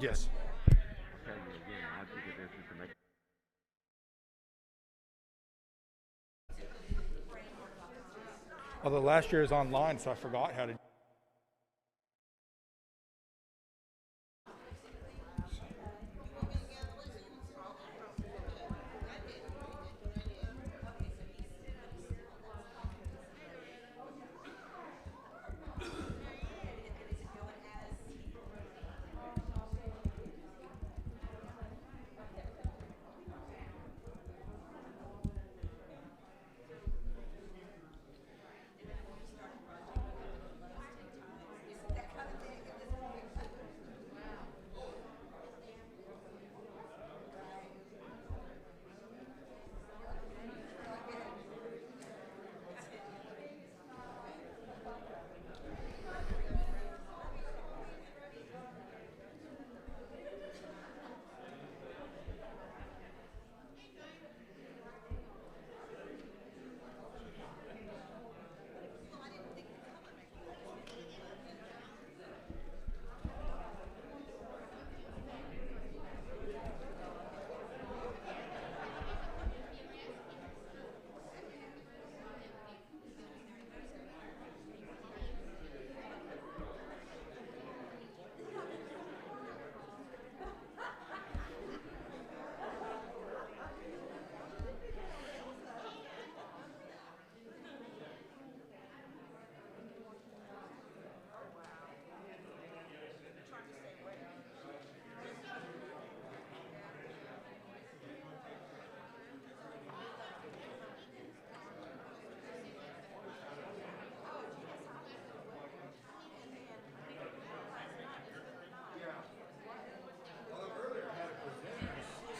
Yes. Tell you again, I think it is to make. Although last year is online, so I forgot how to.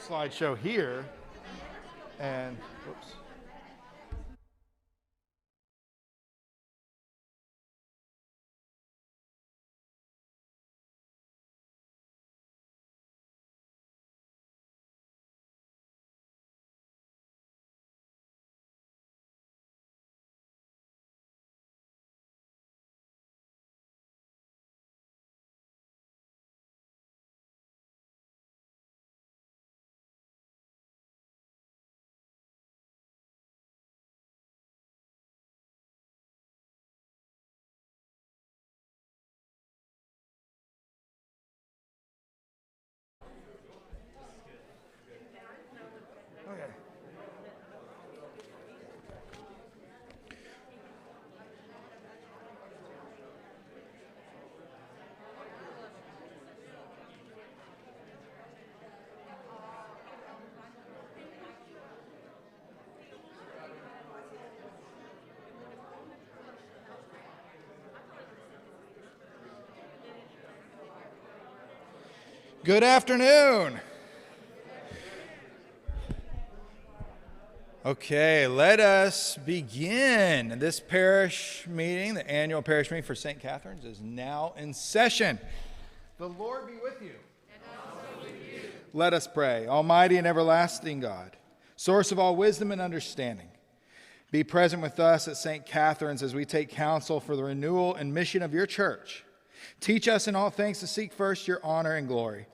Slideshow here, and whoops. Okay. Good afternoon. Okay, let us begin. This parish meeting, the annual parish meeting for St. Catherine's, is now in session. The Lord be with you. And also with you. Let us pray. Almighty and everlasting God, source of all wisdom and understanding, be present with us at St. Catherine's as we take counsel for the renewal and mission of your church. Teach us in all things to seek first your honor and glory.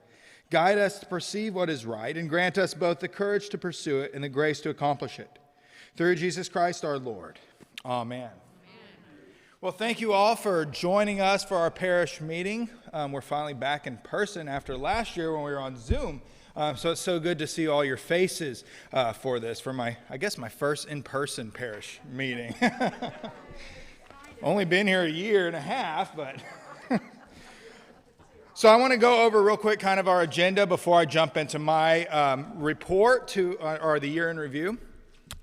Guide us to perceive what is right, and grant us both the courage to pursue it and the grace to accomplish it. Through Jesus Christ our Lord. Amen. Well, thank you all for joining us for our parish meeting. We're finally back in person after last year when we were on Zoom. So it's so good to see all your faces for this, for my first in-person parish meeting. Only been here a year and a half, but... So I want to go over real quick kind of our agenda before I jump into my report or the year in review.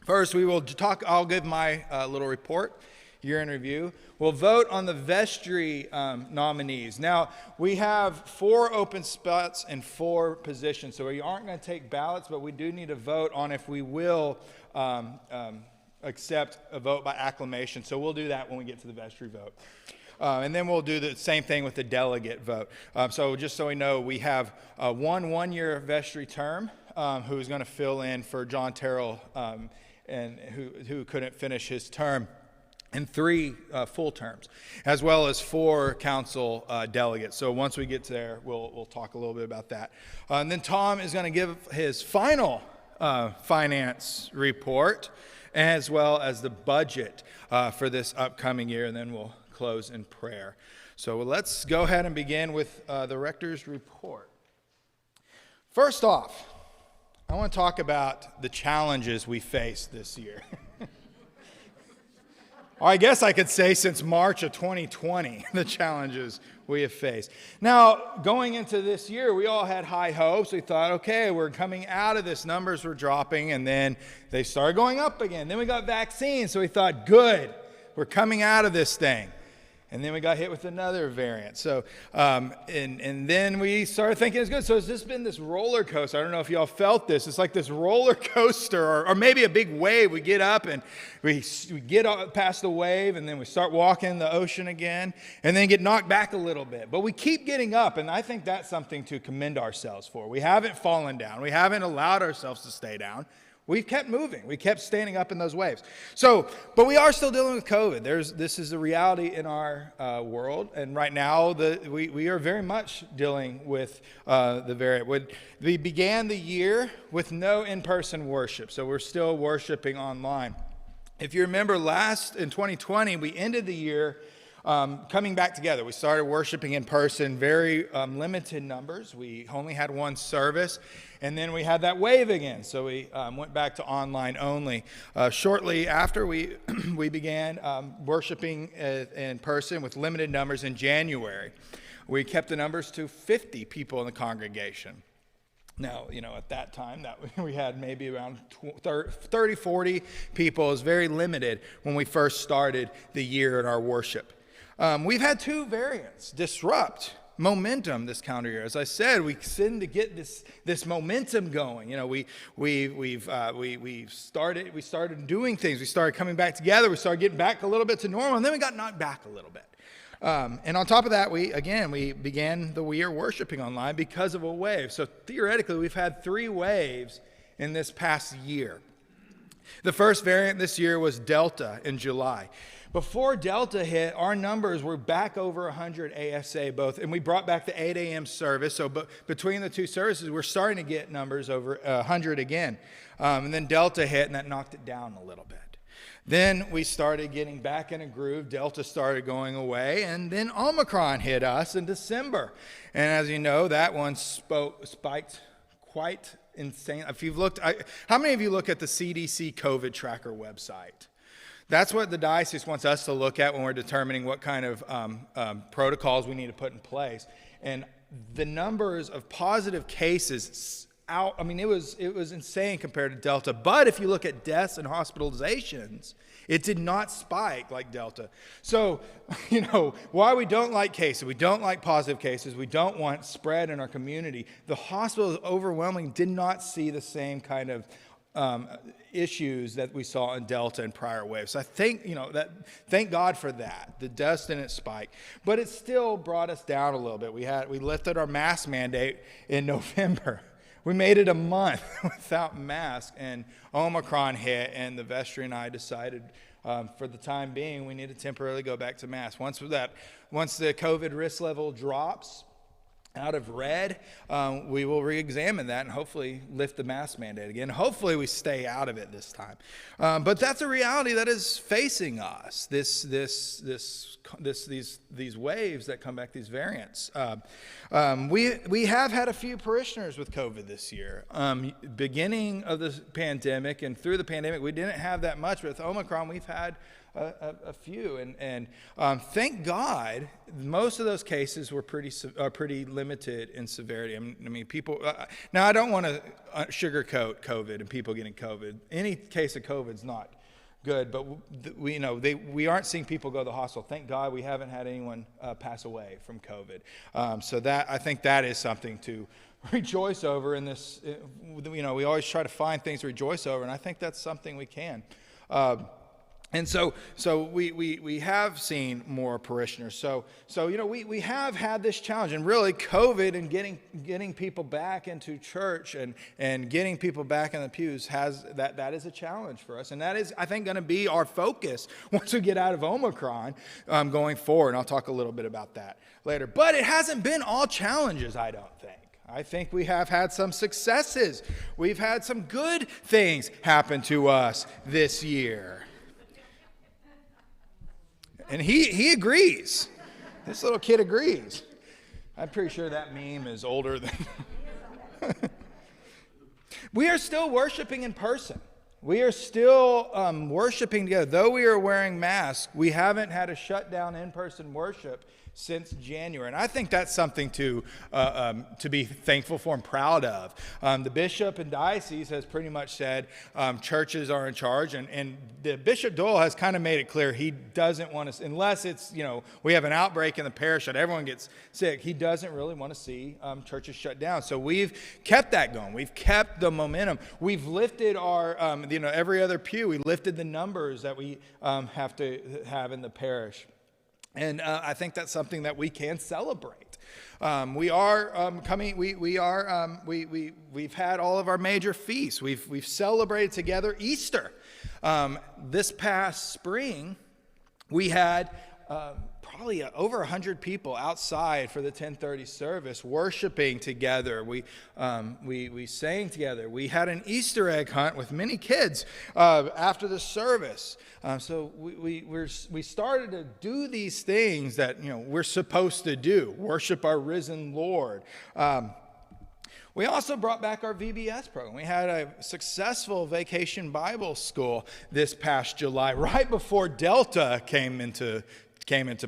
First, I'll give my little report, year in review. We'll vote on the vestry nominees. Now, we have 4 open spots and 4 positions, so we aren't going to take ballots, but we do need to vote on if we will accept a vote by acclamation. So we'll do that when we get to the vestry vote. And then we'll do the same thing with the delegate vote. So just so we know, we have one-year vestry term who's going to fill in for John Terrell and who couldn't finish his term. and 3 full terms, as well as 4 council delegates. So once we get there, we'll talk a little bit about that. And then Tom is going to give his final finance report, as well as the budget for this upcoming year, and then we'll close in prayer. So let's go ahead and begin with the rector's report. First off, I want to talk about the challenges we faced this year. Or I guess I could say since March of 2020, the challenges we have faced. Now, going into this year, we all had high hopes. We thought, okay, we're coming out of this. Numbers were dropping, and then they started going up again. Then we got vaccines, so we thought, good, we're coming out of this thing. And then we got hit with another variant. So, and then we started thinking it's good. So it's just been this roller coaster. I don't know if y'all felt this. It's like this roller coaster, or maybe a big wave. We get up and we get past the wave, and then we start walking in the ocean again, and then get knocked back a little bit. But we keep getting up, and I think that's something to commend ourselves for. We haven't fallen down. We haven't allowed ourselves to stay down. We've kept moving. We kept standing up in those waves. So, but we are still dealing with COVID. This is a reality in our world. And right now, we are very much dealing with the variant. We began the year with no in-person worship. So we're still worshiping online. If you remember in 2020, we ended the year coming back together. We started worshiping in person, very limited numbers. We only had one service, and then we had that wave again. So we went back to online only. Shortly after, we began worshiping in person with limited numbers in January. We kept the numbers to 50 people in the congregation. Now, at that time, we had maybe around 30, 40 people. It was very limited when we first started the year in our worship. We've had 2 variants disrupt momentum this calendar year. As I said, we tend to get this momentum going. We started doing things. We started coming back together. We started getting back a little bit to normal, and then we got knocked back a little bit. And on top of that, we began the year worshiping online because of a wave. So theoretically, we've had 3 waves in this past year. The first variant this year was Delta in July. Before Delta hit, our numbers were back over 100 ASA both, and we brought back the 8 a.m. service. So between the 2 services, we're starting to get numbers over 100 again. And then Delta hit, and that knocked it down a little bit. Then we started getting back in a groove. Delta started going away, and then Omicron hit us in December. And as you know, that one spiked quite insane. If you've looked, how many of you look at the CDC COVID tracker website? That's what the diocese wants us to look at when we're determining what kind of protocols we need to put in place. And the numbers of positive cases it was insane compared to Delta. But if you look at deaths and hospitalizations, it did not spike like Delta. So, why we don't like cases, we don't like positive cases, we don't want spread in our community. The hospitals overwhelmingly did not see the same kind of issues that we saw in Delta and prior waves. So I think, thank God for that. The deaths didn't spike, but it still brought us down a little bit. We lifted our mask mandate in November. We made it a month without masks, and Omicron hit, and the vestry and I decided for the time being we need to temporarily go back to masks. Once the COVID risk level drops out of red, we will re-examine that and hopefully lift the mask mandate again. Hopefully we stay out of it this time. But that's a reality that is facing us. These waves that come back, these variants. We have had a few parishioners with COVID this year. Beginning of the pandemic and through the pandemic, we didn't have that much. But with Omicron, we've had a few, and thank God, most of those cases were pretty limited in severity. I mean, people. Now, I don't want to sugarcoat COVID and people getting COVID. Any case of COVID is not good, but we aren't seeing people go to the hospital. Thank God, we haven't had anyone pass away from COVID. So that I think that is something to rejoice over in this. We always try to find things to rejoice over, and I think that's something we can. And so we have seen more parishioners. So we have had this challenge, and really COVID and getting people back into church and getting people back in the pews that is a challenge for us, and that is, I think, going to be our focus once we get out of Omicron going forward. And I'll talk a little bit about that later. But it hasn't been all challenges, I don't think. I think we have had some successes. We've had some good things happen to us this year. And he agrees. This little kid agrees. I'm pretty sure that meme is older than... We are still worshiping in person. We are still worshiping together. Though we are wearing masks, we haven't had a shutdown in-person worship since January. And I think that's something to be thankful for and proud of. The bishop and diocese has pretty much said churches are in charge, and the Bishop Doyle has kind of made it clear he doesn't want to, unless it's, we have an outbreak in the parish that everyone gets sick, he doesn't really want to see churches shut down. So we've kept that going. We've kept the momentum. We've lifted our, every other pew, we lifted the numbers that we have to have in the parish. And I think that's something that we can celebrate. We are coming. We've had all of our major feasts. We've celebrated together Easter. This past spring, we had probably over 100 people outside for the 10:30 service, worshiping together. We sang together. We had an Easter egg hunt with many kids after the service. So we started to do these things that we're supposed to do, worship our risen Lord. We also brought back our VBS program. We had a successful vacation Bible school this past July, right before Delta came into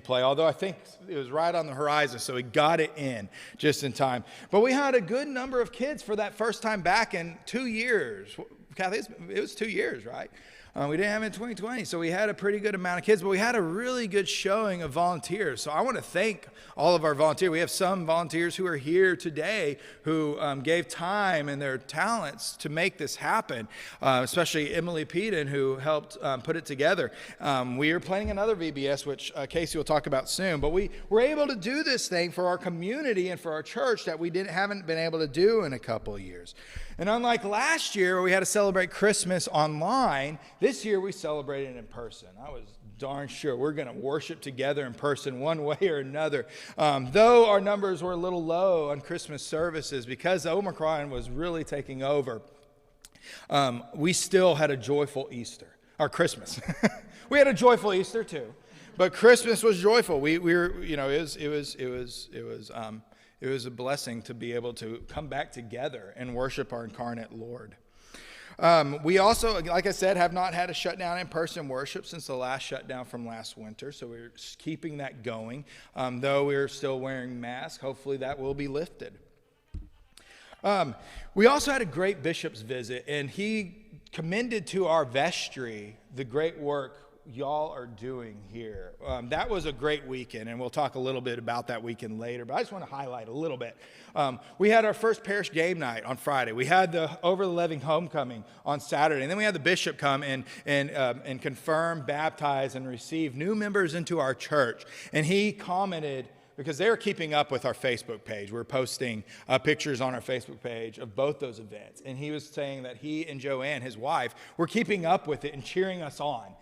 play, although I think it was right on the horizon, so we got it in just in time. But we had a good number of kids for that first time back in 2 years. Kathy, it was 2 years, right? We didn't have it in 2020, so we had a pretty good amount of kids, but we had a really good showing of volunteers. So I want to thank all of our volunteers. We have some volunteers who are here today who gave time and their talents to make this happen, especially Emily Peden, who helped put it together. We are planning another VBS, which Casey will talk about soon, but we were able to do this thing for our community and for our church that we haven't been able to do in a couple of years. And unlike last year where we had to celebrate Christmas online, this year we celebrated in person. I was darn sure we're going to worship together in person one way or another. Though our numbers were a little low on Christmas services because Omicron was really taking over, we still had a joyful Easter, or Christmas. We had a joyful Easter too, but Christmas was joyful. We were, it was a blessing to be able to come back together and worship our incarnate Lord. We also, like I said, have not had a shutdown in-person worship since the last shutdown from last winter, so we're keeping that going. Though we're still wearing masks, hopefully that will be lifted. We also had a great bishop's visit, and he commended to our vestry the great work y'all are doing here. That was a great weekend, and we'll talk a little bit about that weekend later, but I just want to highlight a little bit. We had our first parish game night on Friday. We had the Over the Living homecoming on Saturday, and then we had the bishop come and confirm, baptize, and receive new members into our church. And he commented, because they were keeping up with our Facebook page. We're posting pictures on our Facebook page of both those events. And he was saying that he and Joanne, his wife, were keeping up with it and cheering us on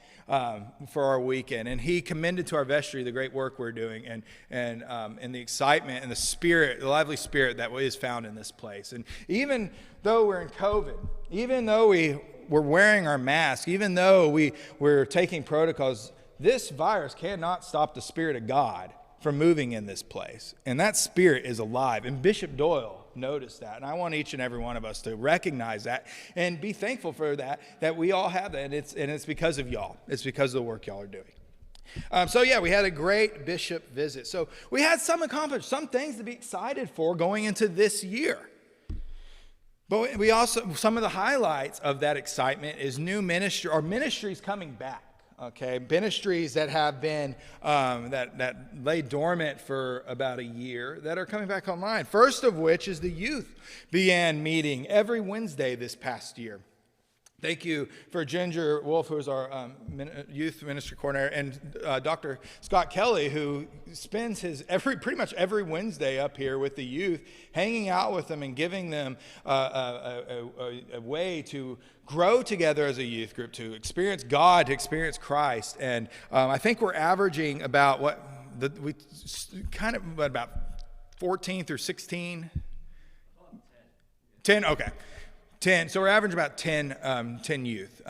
for our weekend. And he commended to our vestry the great work we're doing and the excitement and the spirit, the lively spirit that is found in this place. And even though we're in COVID, even though we're wearing our mask, even though we're taking protocols, this virus cannot stop the Spirit of God from moving in this place. And that spirit is alive. And Bishop Doyle noticed that. And I want each and every one of us to recognize that and be thankful for that we all have that. And it's because of y'all. It's because of the work y'all are doing. We had a great bishop visit. So we had some accomplished, some things to be excited for going into this year. But we also, some of the highlights of that excitement is new ministry, or ministries coming back. Okay, ministries that have been, that lay dormant for about a year that are coming back online. First of which is the youth began meeting every Wednesday this past year. Thank you for Ginger Wolf, who is our youth ministry coordinator, and Dr. Scott Kelly, who spends his pretty much every Wednesday up here with the youth, hanging out with them and giving them a way to grow together as a youth group, to experience God, to experience Christ. And I think we're averaging about about 14 through 16? 10, okay. 10. So we're averaging about 10 youth,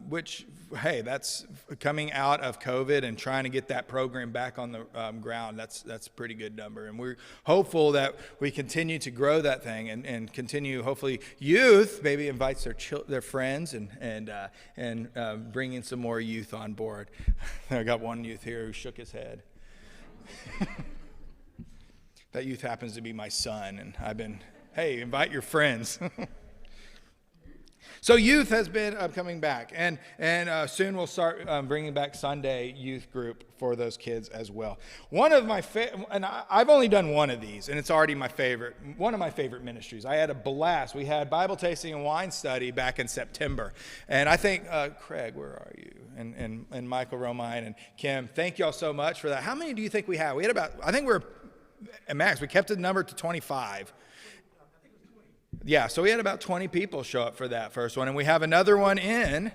which, hey, that's coming out of COVID and trying to get that program back on the ground. That's a pretty good number. And we're hopeful that we continue to grow that thing and continue, hopefully, youth maybe invites their friends and bring in some more youth on board. I got one youth here who shook his head. That youth happens to be my son, and I've been, hey, invite your friends. So youth has been coming back, and soon we'll start bringing back Sunday youth group for those kids as well. One of my and I've only done one of these, and it's already one of my favorite ministries. I had a blast. We had Bible tasting and wine study back in September, and I think Craig, where are you? And Michael Romine and Kim, thank y'all so much for that. How many do you think we had? We had about, I think we're at max. We kept the number to 25. Yeah, so we had about 20 people show up for that first one, and we have another one in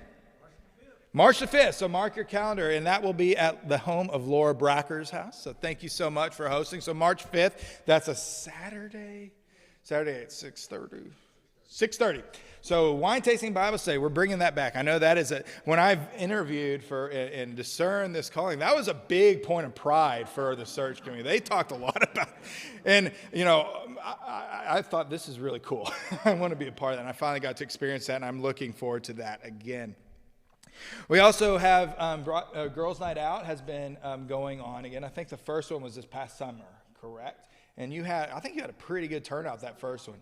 March the 5th, so mark your calendar, and that will be at the home of Laura Bracker's house. So thank you so much for hosting. So March 5th, that's a Saturday at 6:30. 6:30. So wine tasting Bible study, we're bringing that back. I know that is when I've interviewed for and discerned this calling, that was a big point of pride for the search community. They talked a lot about it. And, I thought this is really cool. I want to be a part of that. And I finally got to experience that, and I'm looking forward to that again. We also have Girls' Night Out has been going on again. I think the first one was this past summer, correct? And I think you had a pretty good turnout that first one.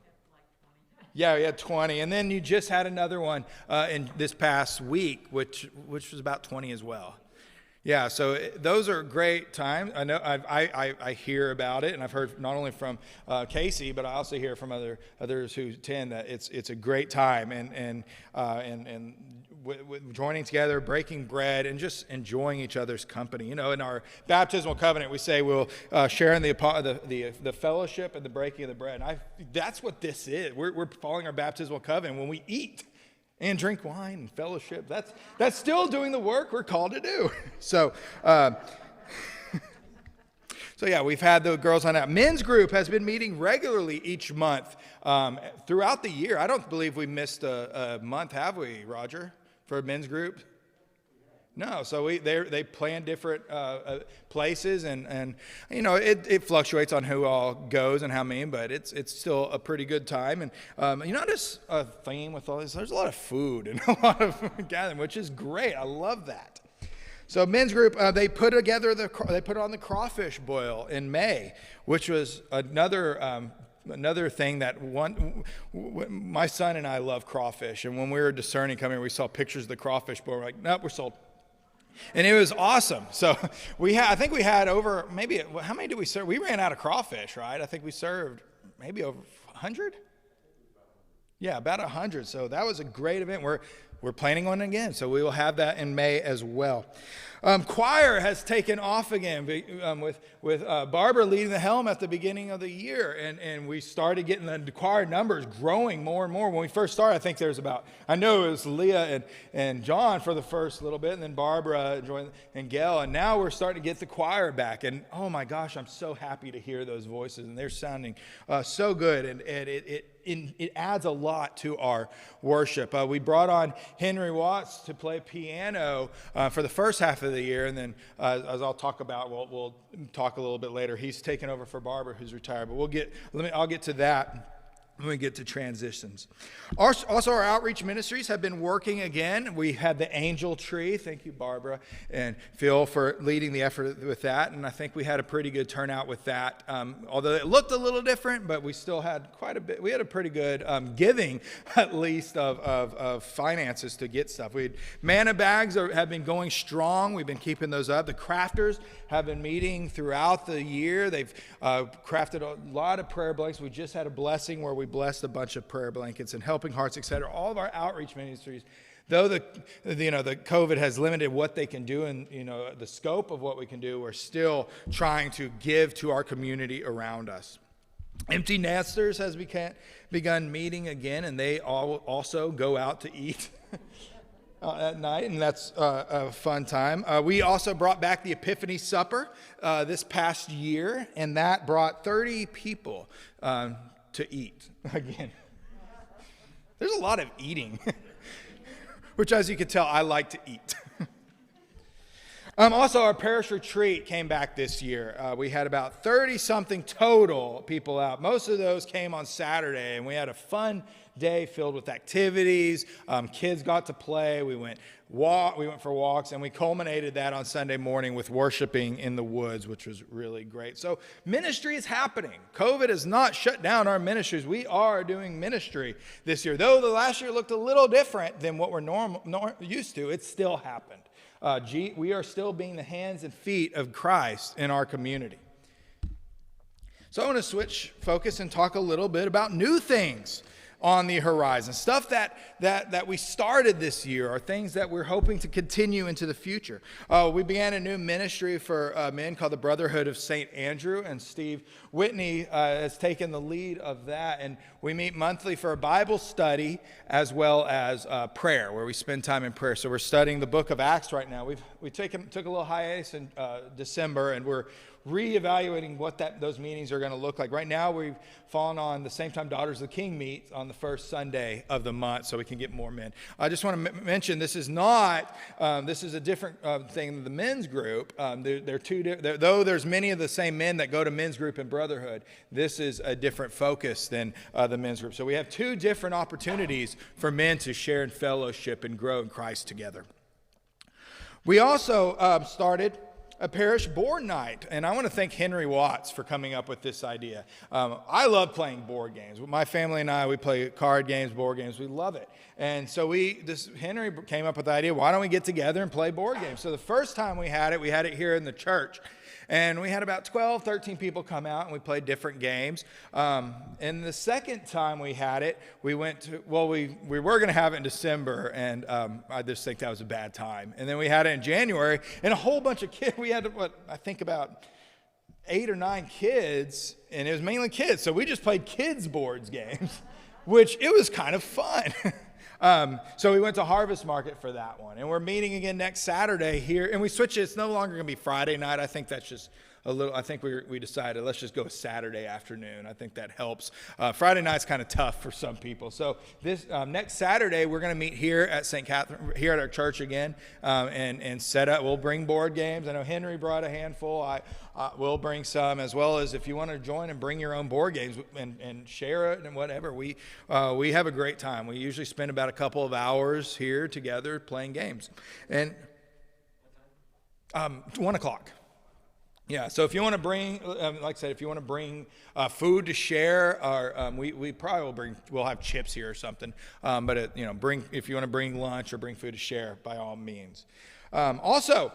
Yeah, we had 20, and then you just had another one in this past week, which was about 20 as well. Yeah, so those are great times. I know I hear about it, and I've heard not only from Casey, but I also hear from others who attend that it's a great time, and with joining together, breaking bread, and just enjoying each other's company. In our baptismal covenant, we say we'll share in the fellowship and the breaking of the bread. And that's what this is. We're following our baptismal covenant when we eat and drink wine and fellowship. That's still doing the work we're called to do. So yeah, we've had the Girls on Out. Men's group has been meeting regularly each month throughout the year. I don't believe we missed a month, have we, Roger, for a men's group? No, so they plan different places, and it fluctuates on who all goes and how many, but it's still a pretty good time. And just a theme with all this, there's a lot of food and a lot of gathering, which is great. I love that. So men's group, they put on the crawfish boil in May, which was another thing that my son and I love crawfish, and when we were discerning coming, we saw pictures of the crawfish boil. We're like, nope, we're sold. And it was awesome. So I think we had over how many did we serve? We ran out of crawfish, right? I think we served maybe over 100. Yeah, about 100. So that was a great event. We're planning on it again, so we will have that in May as well. Choir has taken off again with Barbara leading the helm at the beginning of the year, and we started getting the choir numbers growing more and more. When we first started, I think there's I know it was Leah and John for the first little bit, and then Barbara joined, and Gail, and now we're starting to get the choir back. And oh my gosh, I'm so happy to hear those voices, and they're sounding so good, and it adds a lot to our worship. We brought on Henry Watts to play piano for the first half of the year, and then as I'll talk about, we'll talk a little bit later. He's taken over for Barbara, who's retired, but I'll get to that when we get to transitions. Also, our outreach ministries have been working again. We had the Angel Tree. Thank you, Barbara and Phil, for leading the effort with that. And I think we had a pretty good turnout with that. Although it looked a little different, but we still had quite a bit. We had a pretty good giving, at least, of finances to get stuff. Manna bags have been going strong. We've been keeping those up. The crafters have been meeting throughout the year. They've crafted a lot of prayer blankets. We just had a blessing where we blessed a bunch of prayer blankets and Helping Hearts, etc. All of our outreach ministries, Though the COVID has limited what they can do and the scope of what we can do, we're still trying to give to our community around us. Empty Nesters has begun meeting again, and they also go out to eat at night, and that's a fun time. We also brought back the Epiphany Supper this past year, and that brought 30 people to eat again. There's a lot of eating, which, as you can tell, I like to eat. Also, our parish retreat came back this year. We had about 30-something total people out. Most of those came on Saturday, and we had a fun day filled with activities. Kids got to play. We went for walks, and we culminated that on Sunday morning with worshiping in the woods, which was really great. So ministry is happening. COVID has not shut down our ministries. We are doing ministry this year. Though the last year looked a little different than what we're used to, it still happened. We are still being the hands and feet of Christ in our community. So I want to switch focus and talk a little bit about new things on the horizon. Stuff that we started this year, or things that we're hoping to continue into the future. We began a new ministry for men called the Brotherhood of St. Andrew, and Steve Whitney has taken the lead of that. And we meet monthly for a Bible study as well as prayer, where we spend time in prayer. So we're studying the book of Acts right now. We took a little hiatus in December, and we're reevaluating what those meetings are going to look like. Right now, we've fallen on the same time Daughters of the King meet on the first Sunday of the month, so we can get more men. I just want to mention this is a different thing than the men's group. Though there's many of the same men that go to men's group and Brotherhood, this is a different focus than the men's group. So we have two different opportunities for men to share in fellowship and grow in Christ together. We also started a parish board night, and I want to thank Henry Watts for coming up with this idea. I love playing board games. My family and I, we play card games, board games. We love it. And so Henry came up with the idea, why don't we get together and play board games? So the first time we had it here in the church. And we had about 12, 13 people come out, and we played different games. And the second time we had it, we were going to have it in December, and I just think that was a bad time. And then we had it in January, and a whole bunch of kids. We had, I think about 8 or 9 kids, and it was mainly kids. So we just played kids' boards games, which it was kind of fun. So we went to Harvest Market for that one. And we're meeting again next Saturday here. And we switched it. It's no longer going to be Friday night. I think that's just I think we decided let's just go Saturday afternoon. I think that helps. Friday night's kind of tough for some people. So this next Saturday, we're going to meet here at St. Catherine, here at our church again, and set up. We'll bring board games. I know Henry brought a handful. I will bring some, as well as if you want to join and bring your own board games and share it and whatever. We have a great time. We usually spend about a couple of hours here together playing games. And 1 o'clock. Yeah, so if you want to bring, like I said, if you want to bring food to share, or we probably we'll have chips here or something. But if you want to bring lunch or bring food to share, by all means. Also,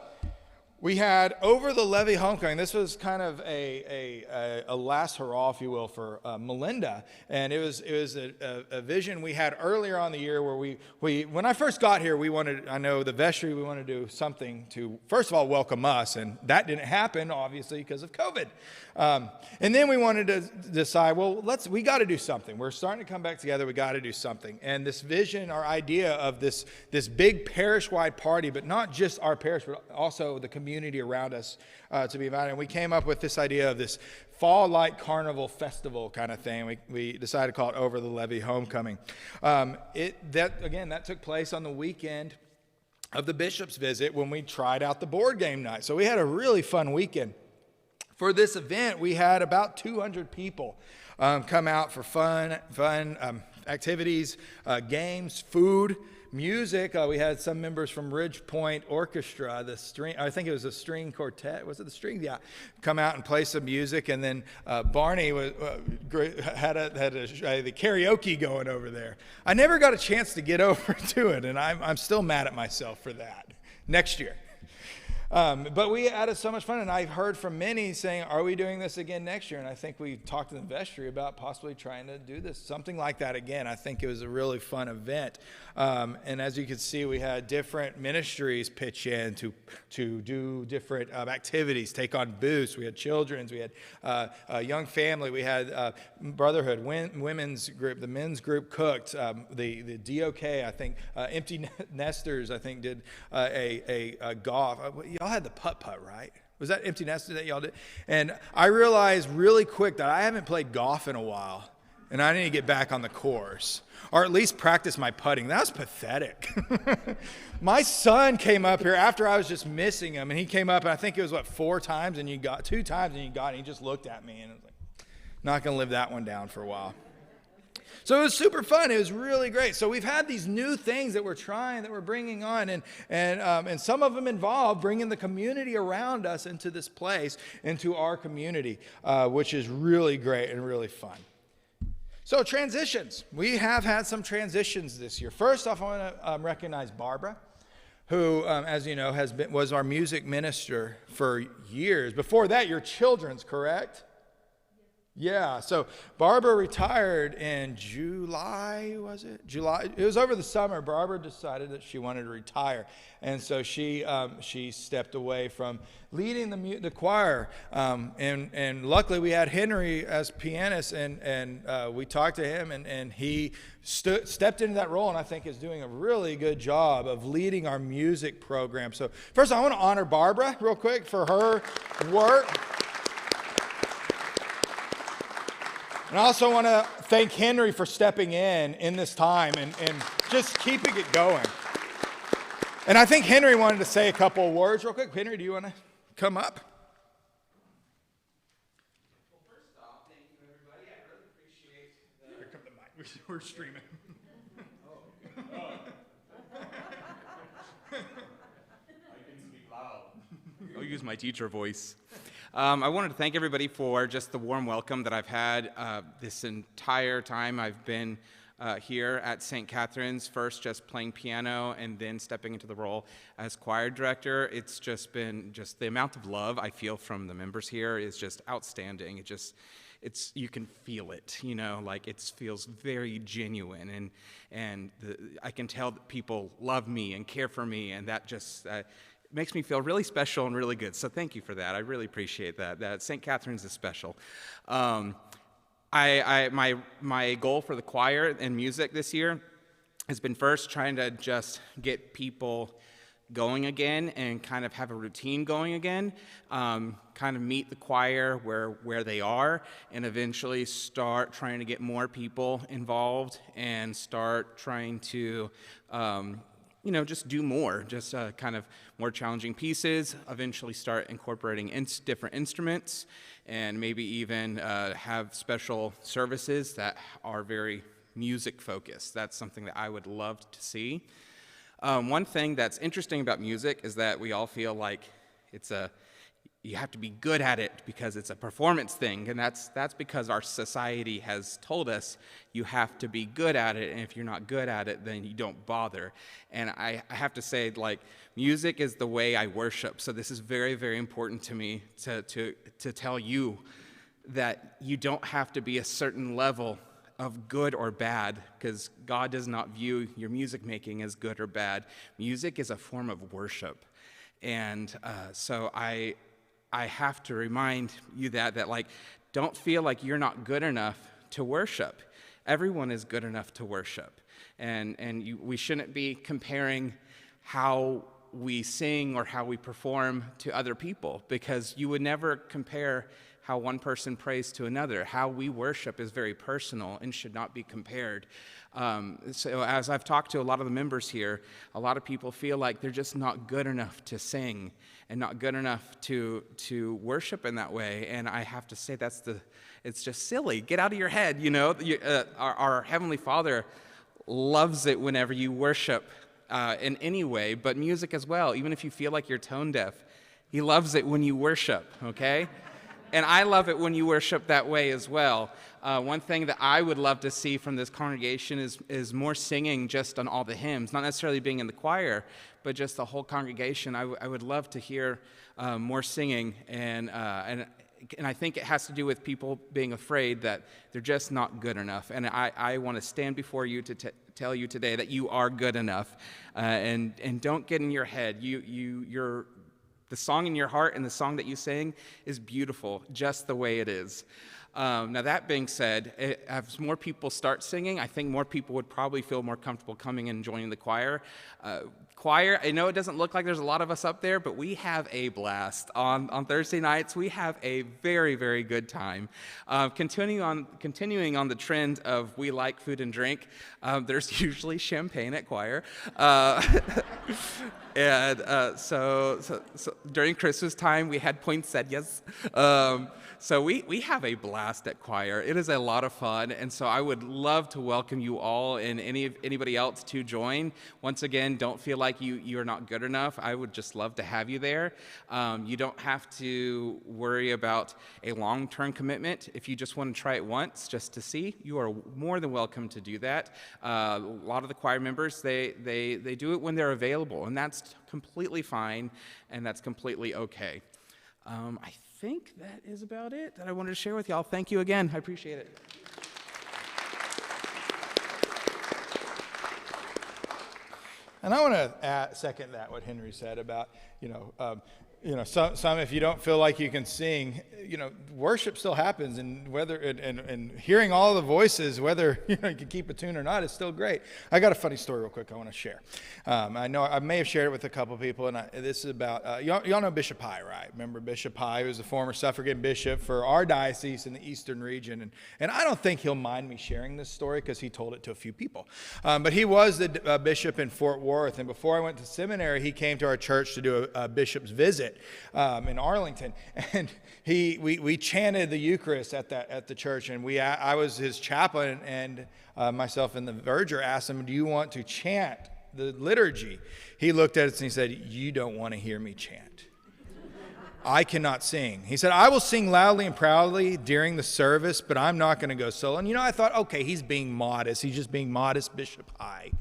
we had over the levee homecoming. This was kind of a last hurrah, if you will, for Melinda, and it was a vision we had earlier on the year where we when I first got here, we wanted to do something to first of all welcome us, and that didn't happen obviously because of COVID, and then we wanted to decide, we got to do something. We're starting to come back together. We got to do something, and this vision, our idea of this big parish-wide party, but not just our parish, but also the community around us to be invited. And we came up with this idea of this fall-like carnival festival kind of thing. We decided to call it Over the Levee Homecoming. That took place on the weekend of the bishop's visit when we tried out the board game night. So we had a really fun weekend. For this event, we had about 200 people come out for fun activities, games, food, music. We had some members from Ridge Point Orchestra, I think it was a string quartet. Was it the string? Yeah. Come out and play some music. And then Barney had the karaoke going over there. I never got a chance to get over to it, and I'm still mad at myself for that. Next year. But we had so much fun, and I've heard from many saying, are we doing this again next year? And I think we talked to the vestry about possibly trying to do this, something like that again. I think it was a really fun event. And as you can see, we had different ministries pitch in to do different activities, take on booths. We had children's, we had a young family, we had brotherhood, women's group, the men's group cooked, the DOK, I think, empty nesters, I think, did a golf. Y'all had the putt-putt, right? Was that empty nester that y'all did? And I realized really quick that I haven't played golf in a while, and I need to get back on the course, or at least practice my putting. That was pathetic. My son came up here after I was just missing him, and he came up, and I think it was, 4 times, and you got 2 times, and you got it, and he just looked at me, and I was like, not going to live that one down for a while. So it was super fun. It was really great. So we've had these new things that we're trying, that we're bringing on, and some of them involve bringing the community around us into this place, into our community, which is really great and really fun. So transitions. We have had some transitions this year. First off, I want to recognize Barbara, who, as you know, was our music minister for years. Before that, your children's, correct? Yeah, so Barbara retired in July, was it? July. It was over the summer. Barbara decided that she wanted to retire, and so she stepped away from leading the choir. And luckily we had Henry as pianist, and we talked to him, and he stepped into that role, and I think is doing a really good job of leading our music program. So first, I want to honor Barbara real quick for her work. And I also want to thank Henry for stepping in this time and just keeping it going. And I think Henry wanted to say a couple of words real quick. Henry, do you want to come up? Well, first off, thank you, everybody. I really appreciate Here come the mic. We're streaming. I can speak loud. I'll use my teacher voice. I wanted to thank everybody for just the warm welcome that I've had this entire time I've been here at St. Catherine's, first just playing piano and then stepping into the role as choir director. It's just been the amount of love I feel from the members here is just outstanding. You can feel it, like it feels very genuine, and I can tell that people love me and care for me, and that just makes me feel really special and really good. So thank you for that. I really appreciate that. That St. Catherine's is special. My goal for the choir and music this year has been first trying to just get people going again and kind of have a routine going again, kind of meet the choir where they are, and eventually start trying to get more people involved and start trying to just do more, just kind of more challenging pieces, eventually start incorporating different instruments, and maybe even have special services that are very music focused. That's something that I would love to see. One thing that's interesting about music is that we all feel like you have to be good at it because it's a performance thing, and that's because our society has told us you have to be good at it, and if you're not good at it, then you don't bother. And I have to say, music is the way I worship, so this is very, very important to me to tell you that you don't have to be a certain level of good or bad, because God does not view your music making as good or bad. Music is a form of worship, and so I have to remind you that don't feel like you're not good enough to worship. Everyone is good enough to worship, and we shouldn't be comparing how we sing or how we perform to other people, because you would never compare how one person prays to another. How we worship is very personal and should not be compared. So as I've talked to a lot of the members here, a lot of people feel like they're just not good enough to sing and not good enough to worship in that way. And I have to say it's just silly. Get out of your head, Our Heavenly Father loves it whenever you worship in any way, but music as well. Even if you feel like you're tone deaf, He loves it when you worship, okay? And I love it when you worship that way as well. One thing that I would love to see from this congregation is more singing just on all the hymns, not necessarily being in the choir, but just the whole congregation. I would love to hear more singing, and I think it has to do with people being afraid that they're just not good enough. And I want to stand before you to tell you today that you are good enough, and don't get in your head. You're the song in your heart and the song that you sing is beautiful, just the way it is. Now, that being said, as more people start singing, I think more people would probably feel more comfortable coming and joining the choir. Choir, I know it doesn't look like there's a lot of us up there, but we have a blast. On Thursday nights, we have a very, very good time. Continuing on the trend of we like food and drink, there's usually champagne at choir. So during Christmas time, we had poinsettias. So we have a blast at choir. It is a lot of fun, and so I would love to welcome you all and anybody else to join. Once again, don't feel like you're not good enough. I would just love to have you there. You don't have to worry about a long-term commitment. If you just want to try it once just to see, you are more than welcome to do that. A lot of the choir members, they do it when they're available, and that's completely fine, and that's completely okay. I think that is about it that I wanted to share with y'all. Thank you again. I appreciate it. And I want to second that, what Henry said about, some if you don't feel like you can sing, worship still happens, and and hearing all the voices, whether you can keep a tune or not, is still great. I got a funny story real quick I want to share. I know I may have shared it with a couple of people, and this is about y'all know Bishop High, right? Remember Bishop High? He was the former suffragan bishop for our diocese in the eastern region, and I don't think he'll mind me sharing this story because he told it to a few people. But he was the bishop in Fort Worth, and before I went to seminary, he came to our church to do a bishop's visit in Arlington, and we chanted the Eucharist at the church, and I was his chaplain, and myself and the verger asked him, "Do you want to chant the liturgy?" He looked at us and he said, "You don't want to hear me chant. I cannot sing." He said, "I will sing loudly and proudly during the service, but I'm not going to go solo." And I thought, okay, he's being modest. He's just being modest, Bishop High.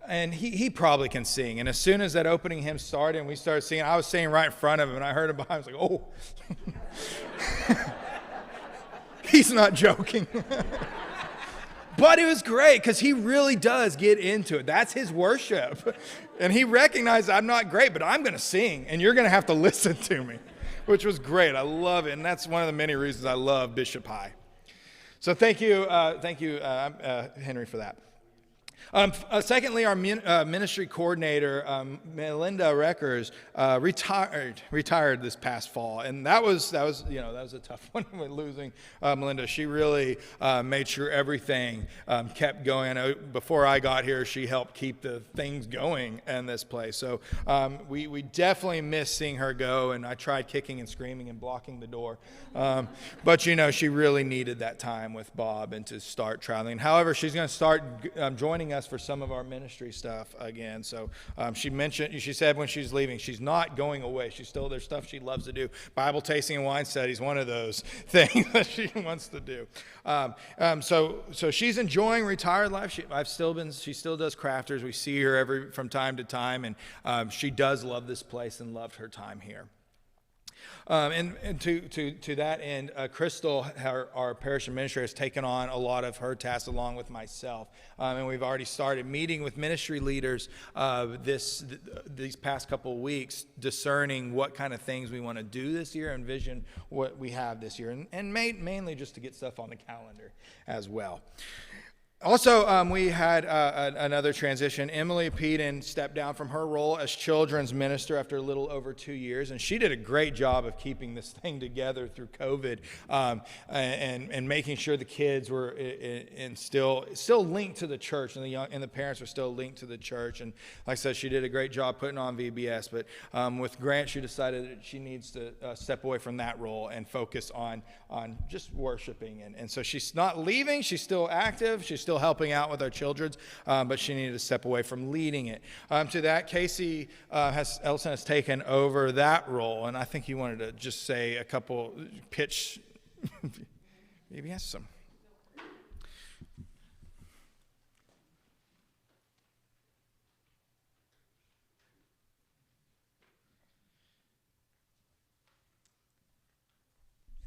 And he probably can sing. And as soon as that opening hymn started and we started singing, I was singing right in front of him, and I heard him behind. I was like, oh. He's not joking. But it was great because he really does get into it. That's his worship. And he recognized I'm not great, but I'm going to sing, and you're going to have to listen to me, which was great. I love it. And that's one of the many reasons I love Bishop High. So thank you, Henry, for that. Secondly, our ministry coordinator, Melinda Reckers, retired this past fall, and that was a tough one with losing Melinda. She really made sure everything kept going. Before I got here, she helped keep the things going in this place. So we definitely missed seeing her go, and I tried kicking and screaming and blocking the door. But she really needed that time with Bob and to start traveling. However, she's going to start joining us for some of our ministry stuff again. So she said when she's leaving, she's not going away. There's stuff she loves to do. Bible tasting and wine studies, one of those things that she wants to do. So she's enjoying retired life. She still does crafters. We see her from time to time, and she does love this place and loved her time here. And to that end, Crystal, our parish administrator, has taken on a lot of her tasks along with myself. And we've already started meeting with ministry leaders these past couple of weeks, discerning what kind of things we want to do this year, and envision what we have this year, and mainly just to get stuff on the calendar as well. Also, we had another transition. Emily Peden stepped down from her role as children's minister after a little over 2 years, and she did a great job of keeping this thing together through COVID, and making sure the kids were and still linked to the church, and the parents were still linked to the church. And like I said, she did a great job putting on VBS. But with Grant, she decided that she needs to step away from that role and focus on just worshiping. And so she's not leaving. She's still active. She's still still helping out with our children's, but she needed to step away from leading it. To that, Casey Ellison has taken over that role, and I think he wanted to just say a couple, pitch, maybe has some.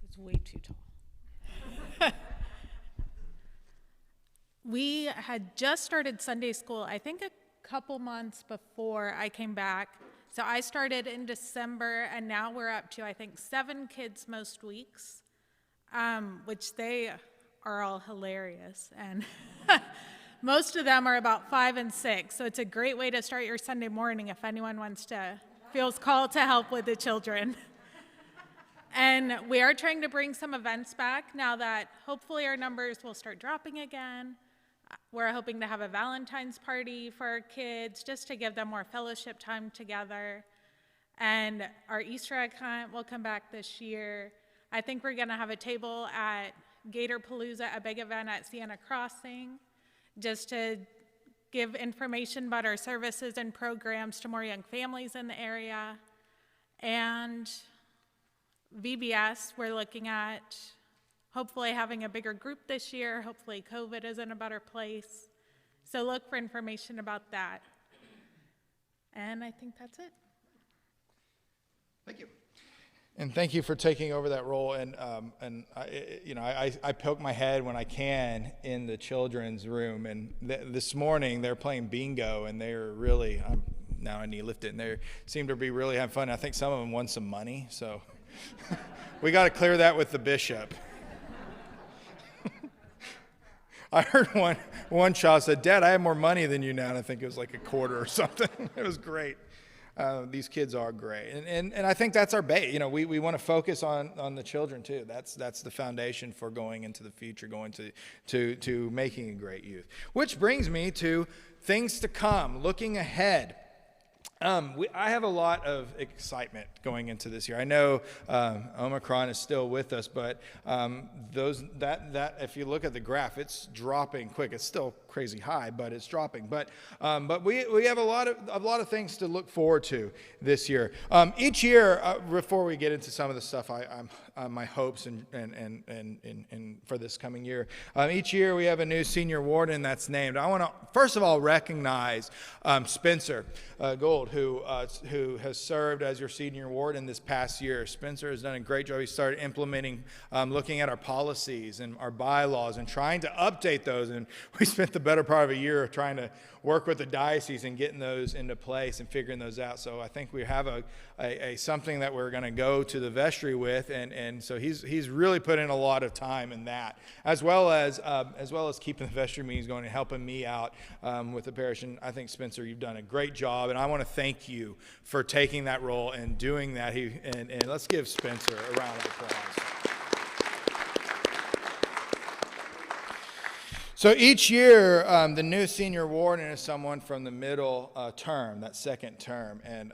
It's way too tall. We had just started Sunday school, I think a couple months before I came back. So I started in December, and now we're up to, I think, 7 kids most weeks, which they are all hilarious. And most of them are about 5 and 6. So it's a great way to start your Sunday morning if anyone feels called to help with the children. And we are trying to bring some events back now that hopefully our numbers will start dropping again. We're hoping to have a Valentine's party for our kids just to give them more fellowship time together. And our Easter egg hunt will come back this year. I think we're going to have a table at Gator Palooza, a big event at Sienna Crossing, just to give information about our services and programs to more young families in the area. And VBS, we're looking at hopefully having a bigger group this year. Hopefully COVID is in a better place. So look for information about that. And I think that's it. Thank you. And thank you for taking over that role. And I poke my head when I can in the children's room. And this morning they're playing bingo, and they're really, now I need to lift it, and they seem to be really having fun. I think some of them won some money, so we got to clear that with the bishop. I heard one child said, "Dad, I have more money than you now," and I think it was like a quarter or something. It was great. These kids are great, and I think that's our base. We want to focus on the children too. That's the foundation for going into the future, going to making a great youth. Which brings me to things to come, looking ahead. I have a lot of excitement going into this year. I know Omicron is still with us, but if you look at the graph, it's dropping quick. It's still crazy high, but it's dropping. But we have a lot of things to look forward to this year. Each year, before we get into some of the stuff, my hopes and for this coming year. Each year we have a new senior warden that's named. I want to first of all recognize Spencer Gold, who has served as your senior warden this past year. Spencer has done a great job. He started implementing, looking at our policies and our bylaws and trying to update those. And we spent the better part of a year trying to work with the diocese and getting those into place and figuring those out. So I think we have a something that we're going to go to the vestry with, and so he's really put in a lot of time in that, as well as keeping the vestry meetings going and helping me out with the parish. And I think, Spencer, you've done a great job, and I want to thank you for taking that role and doing that. And let's give Spencer a round of applause. So each year, the new senior warden is someone from the middle term, that second term, and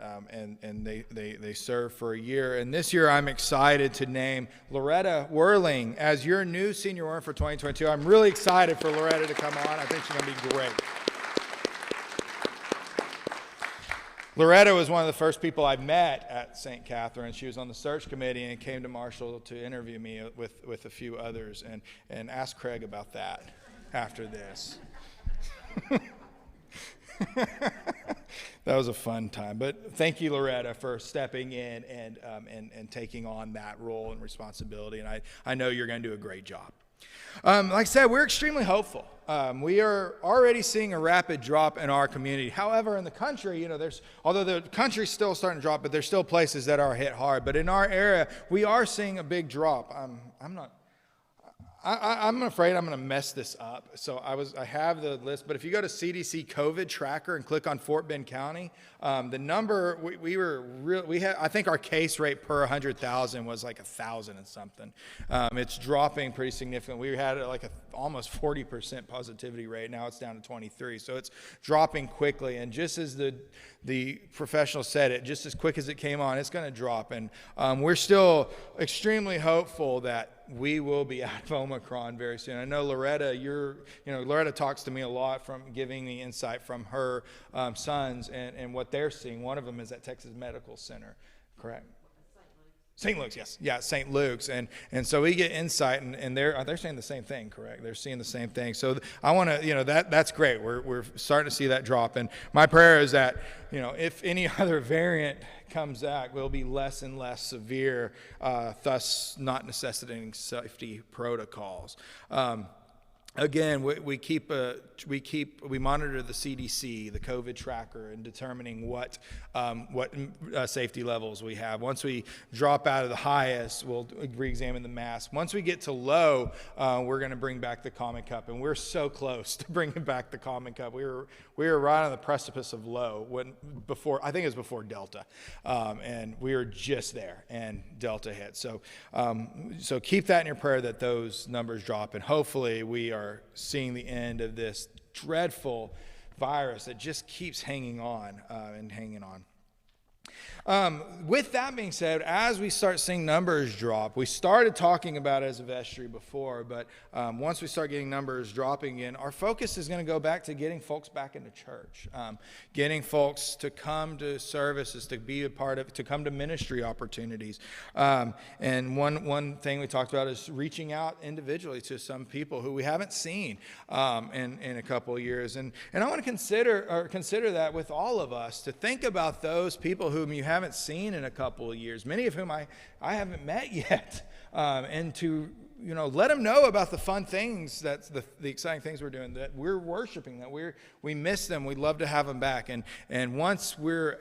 they serve for a year. And this year, I'm excited to name Loretta Whirling as your new senior warden for 2022. I'm really excited for Loretta to come on. I think she's going to be great. Loretta was one of the first people I met at St. Catherine. She was on the search committee and came to Marshall to interview me with a few others, and ask Craig about that after this. That was a fun time. But thank you, Loretta, for stepping in and taking on that role and responsibility. And I know you're going to do a great job. Like I said, we're extremely hopeful. We are already seeing a rapid drop in our community. However, in the country, although the country's still starting to drop, but there's still places that are hit hard. But in our area, we are seeing a big drop. I'm afraid I'm going to mess this up. So I have the list, but if you go to CDC COVID tracker and click on Fort Bend County, the number I think our case rate per 100,000 was like 1,000 and something. It's dropping pretty significantly. We had like almost 40% positivity rate. Now it's down to 23. So it's dropping quickly. And just as the professional said it, just as quick as it came on, it's going to drop. And we're still extremely hopeful that we will be out of Omicron very soon. I know Loretta, Loretta talks to me a lot from giving me insight from her sons and what they're seeing. One of them is at Texas Medical Center, correct? St. Luke's, yes. Yeah, St. Luke's. And so we get insight, and they're saying the same thing, correct? They're seeing the same thing. So I want to, that's great. We're starting to see that drop. And my prayer is that, if any other variant comes back, will be less and less severe, thus not necessitating safety protocols. Again, we monitor the CDC, the COVID tracker, and determining what safety levels we have. Once we drop out of the highest, we'll re-examine the mask. Once we get to low, we're going to bring back the Common Cup, and we're so close to bringing back the Common Cup. We were right on the precipice of low I think it was before Delta, and we were just there, and Delta hit. So keep that in your prayer that those numbers drop, and hopefully we are seeing the end of this dreadful virus that just keeps hanging on and hanging on. With that being said, as we start seeing numbers drop, we started talking about it as a vestry before, but once we start getting numbers dropping again, our focus is going to go back to getting folks back into church, getting folks to come to services, to be a part of, to come to ministry opportunities. And one thing we talked about is reaching out individually to some people who we haven't seen in a couple of years. And I want to consider that with all of us, to think about those people whom you haven't seen in a couple of years, many of whom I haven't met yet, and to let them know about the fun things, that's the exciting things we're doing, that we're worshiping, that we miss them, we'd love to have them back, and once we're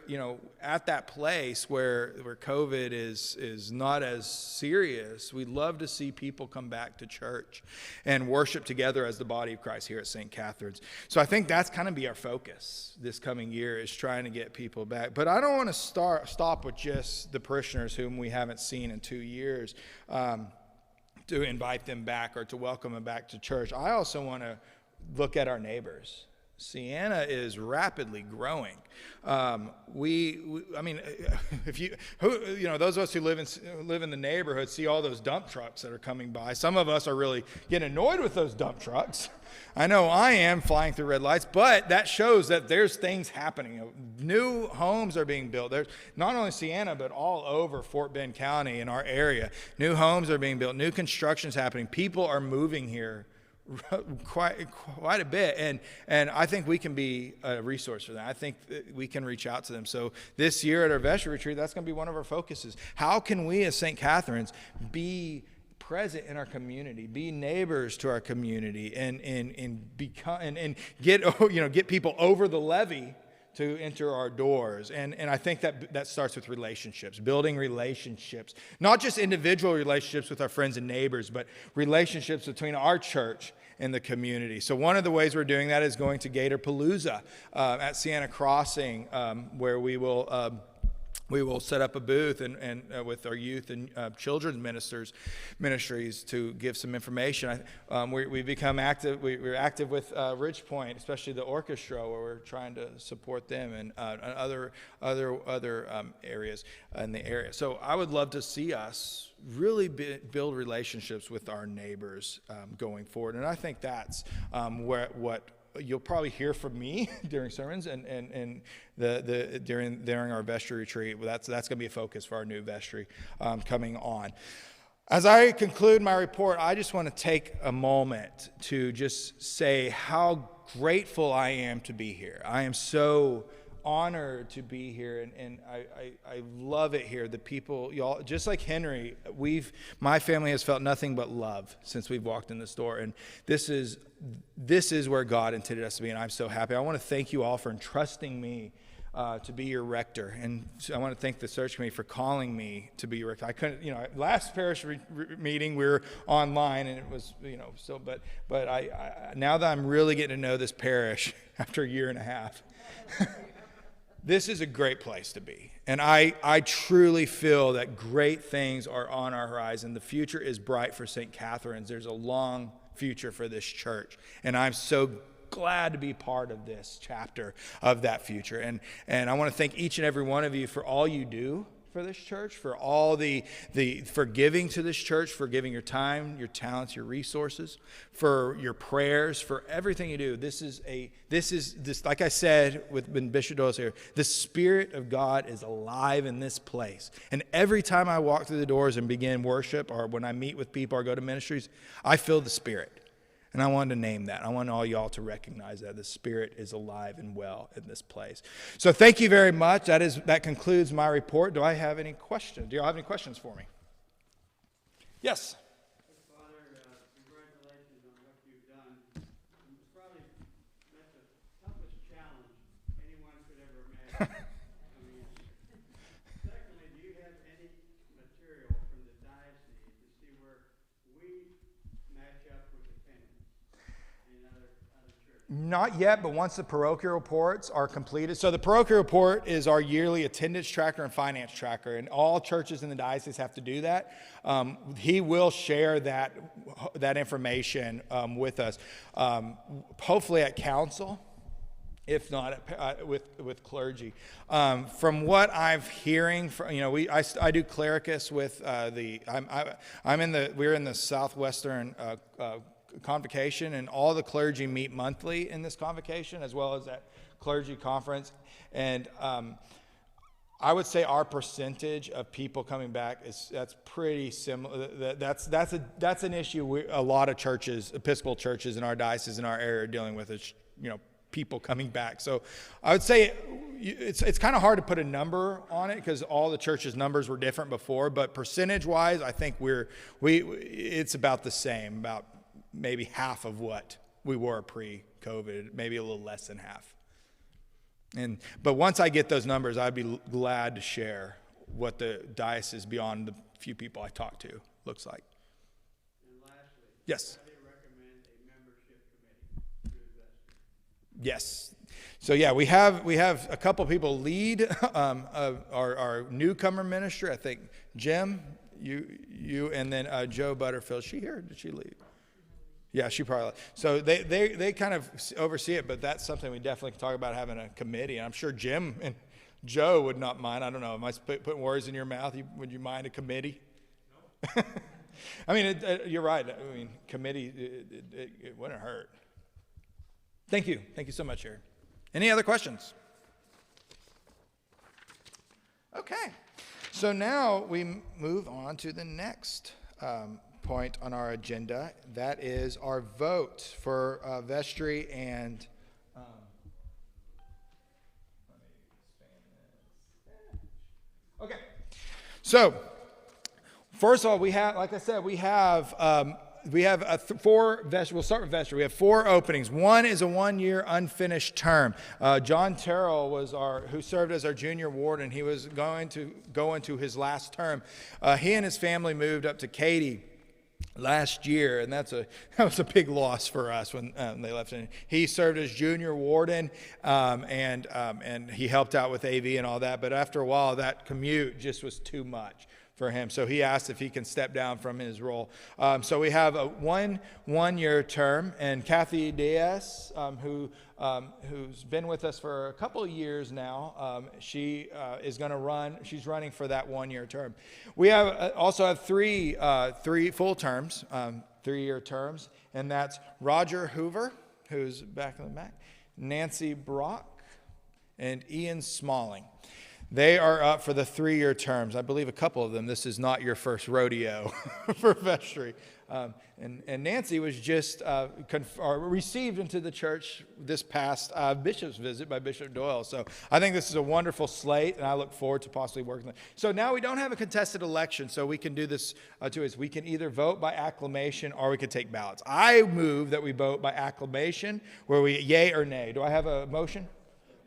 at that place where COVID is not as serious, we'd love to see people come back to church and worship together as the body of Christ here at St. Catherine's. So I think that's kind of be our focus this coming year, is trying to get people back. But I don't want to stop with just the parishioners whom we haven't seen in 2 years. To invite them back or to welcome them back to church. I also want to look at our neighbors. Siena is rapidly growing. Those of us who live in the neighborhood see all those dump trucks that are coming by. Some of us are really getting annoyed with those dump trucks. I know I am, flying through red lights, but that shows that there's things happening. New homes are being built. There's not only Siena, but all over Fort Bend County in our area. New homes are being built. New construction is happening. People are moving here quite a bit, and I think we can be a resource for that. I think that we can reach out to them. So this year at our vestry retreat, that's going to be one of our focuses. How can we as St. Catherine's be present in our community, be neighbors to our community, and get people over the levee to enter our doors? And I think that starts with relationships, building relationships, not just individual relationships with our friends and neighbors, but relationships between our church and the community. So one of the ways we're doing that is going to Gatorpalooza at Siena Crossing, where we will set up a booth and with our youth and children's ministries to give some information. We become active. We're active with Ridgepoint, especially the orchestra, where we're trying to support them, and other areas in the area. So I would love to see us really build relationships with our neighbors going forward, and I think that's what you'll probably hear from me during sermons and during our vestry retreat. That's going to be a focus for our new vestry coming on. As I conclude my report, I just want to take a moment to just say how grateful I am to be here. I am so honored to be here, and I love it here. The people, y'all, just like Henry, my family has felt nothing but love since we've walked in this door, and this is where God intended us to be, and I'm so happy. I want to thank you all for entrusting me to be your rector, and I want to thank the search committee for calling me to be your rector. I couldn't, last parish meeting we were online, and it was, but I now that I'm really getting to know this parish after a year and a half. This is a great place to be, and I truly feel that great things are on our horizon. The future is bright for St. Catherine's. There's a long future for this church, and I'm so glad to be part of this chapter of that future. And I want to thank each and every one of you for all you do for this church, for all the for giving to this church, for giving your time, your talents, your resources, for your prayers, for everything you do. This is like I said when Bishop Doyle's here, the Spirit of God is alive in this place. And every time I walk through the doors and begin worship, or when I meet with people or go to ministries, I feel the Spirit. And I wanted to name that. I want all y'all to recognize that the Spirit is alive and well in this place. So thank you very much. That concludes my report. Do I have any questions? Do y'all have any questions for me? Yes. Father, congratulations on what you've done. It's probably that's the toughest challenge anyone could ever imagine. Secondly, do you have any material from the diocese to see where we match up with attendance in other churches? Not yet, but once the parochial reports are completed. So the parochial report is our yearly attendance tracker and finance tracker, and all churches in the diocese have to do that. He will share that information with us, hopefully at council, if not with clergy. From what I'm hearing, I do clericus with we're in the Southwestern convocation, and all the clergy meet monthly in this convocation, as well as that clergy conference. And I would say our percentage of people coming back that's pretty similar. That's an issue a lot of churches, Episcopal churches in our diocese, in our area, are dealing with, is people coming back. So I would say it's kind of hard to put a number on it, because all the churches' numbers were different before. But percentage-wise, I think it's about the same, about maybe half of what we were pre-COVID, maybe a little less than half. But once I get those numbers, I'd be glad to share what the diocese, beyond the few people I talk to, looks like. And lastly, yes. how do you recommend a membership committee through the vestry? Yes. So yeah, we have a couple people lead our newcomer ministry. I think Jim, you, and then Joe Butterfield. Is she here? Or did she leave? Yeah, she probably. So they kind of oversee it, but that's something we definitely can talk about, having a committee. And I'm sure Jim and Joe would not mind. I don't know. Am I putting words in your mouth? Would you mind a committee? No. I mean, you're right. I mean, committee, it wouldn't hurt. Thank you. Thank you so much, Aaron. Any other questions? Okay. So now we move on to the next point on our agenda. That is our vote for vestry and okay. So first of all, we have, like I said, we have four vestry. We'll start with vestry. We have 4 openings. One is a 1-year unfinished term. John Terrell who served as our junior warden. He was going to go into his last term. He and his family moved up to Katy last year, and that was a big loss for us when they left. He served as junior warden, and he helped out with AV and all that. But after a while, that commute just was too much for him. So he asked if he can step down from his role. So we have a one-year term, and Kathy Diaz, who's been with us for a couple of years now, she is going to run. She's running for that 1-year term. We also have three full terms, 3-year terms, and that's Roger Hoover, who's back in the back, Nancy Brock, and Ian Smalling. They are up for the 3-year terms. I believe a couple of them, this is not your first rodeo for vestry. And Nancy was just received into the church this past bishop's visit by Bishop Doyle. So I think this is a wonderful slate, and I look forward to possibly working with them. So now we don't have a contested election, so we can do this two ways. We can either vote by acclamation, or we can take ballots. I move that we vote by acclamation, where we yay or nay. Do I have a motion?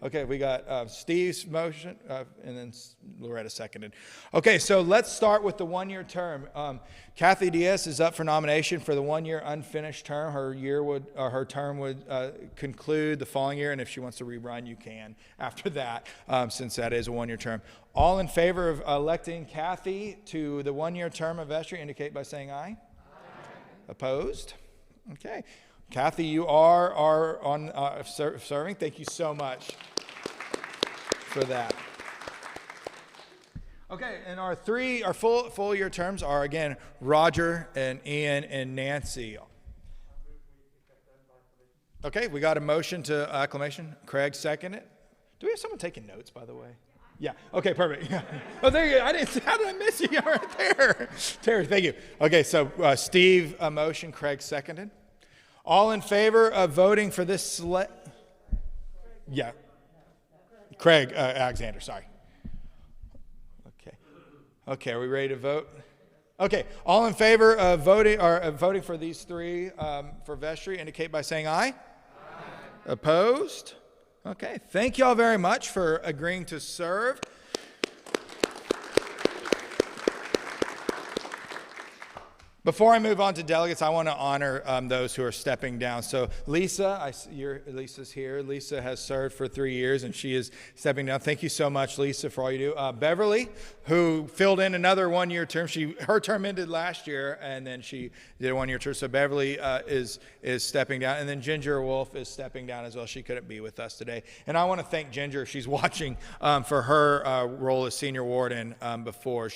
Okay, we got Steve's motion, and then Loretta seconded. Okay, so let's start with the 1-year term. Kathy Diaz is up for nomination for the 1-year unfinished term. Her term would conclude the following year, and if she wants to rerun, you can after that, since that is a 1-year term. All in favor of electing Kathy to the 1-year term of vestry indicate by saying aye. Aye. Opposed? Okay. Kathy, you are on serving. Thank you so much for that. Okay, and our full year terms are again Roger and Ian and Nancy. Okay, we got a motion to acclamation. Craig seconded it. Do we have someone taking notes, by the way? Yeah. Okay, perfect. Yeah. Oh, there you go. I didn't see. How did I miss you? You're right there. Terry, thank you. Okay, so Steve, a motion. Craig seconded. All in favor of voting for this Yeah. Craig Alexander, sorry. Okay, are we ready to vote? Okay, all in favor of voting for these three for vestry indicate by saying aye. Aye. Opposed? Okay, thank you all very much for agreeing to serve. Before I move on to delegates, I want to honor those who are stepping down. So Lisa, Lisa's here. Lisa has served for 3 years, and she is stepping down. Thank you so much, Lisa, for all you do. Beverly, who filled in another one-year term. Her term ended last year, and then she did a one-year term. So Beverly is stepping down, and then Ginger Wolf is stepping down as well. She couldn't be with us today. And I want to thank Ginger, if she's watching, for her role as senior warden before.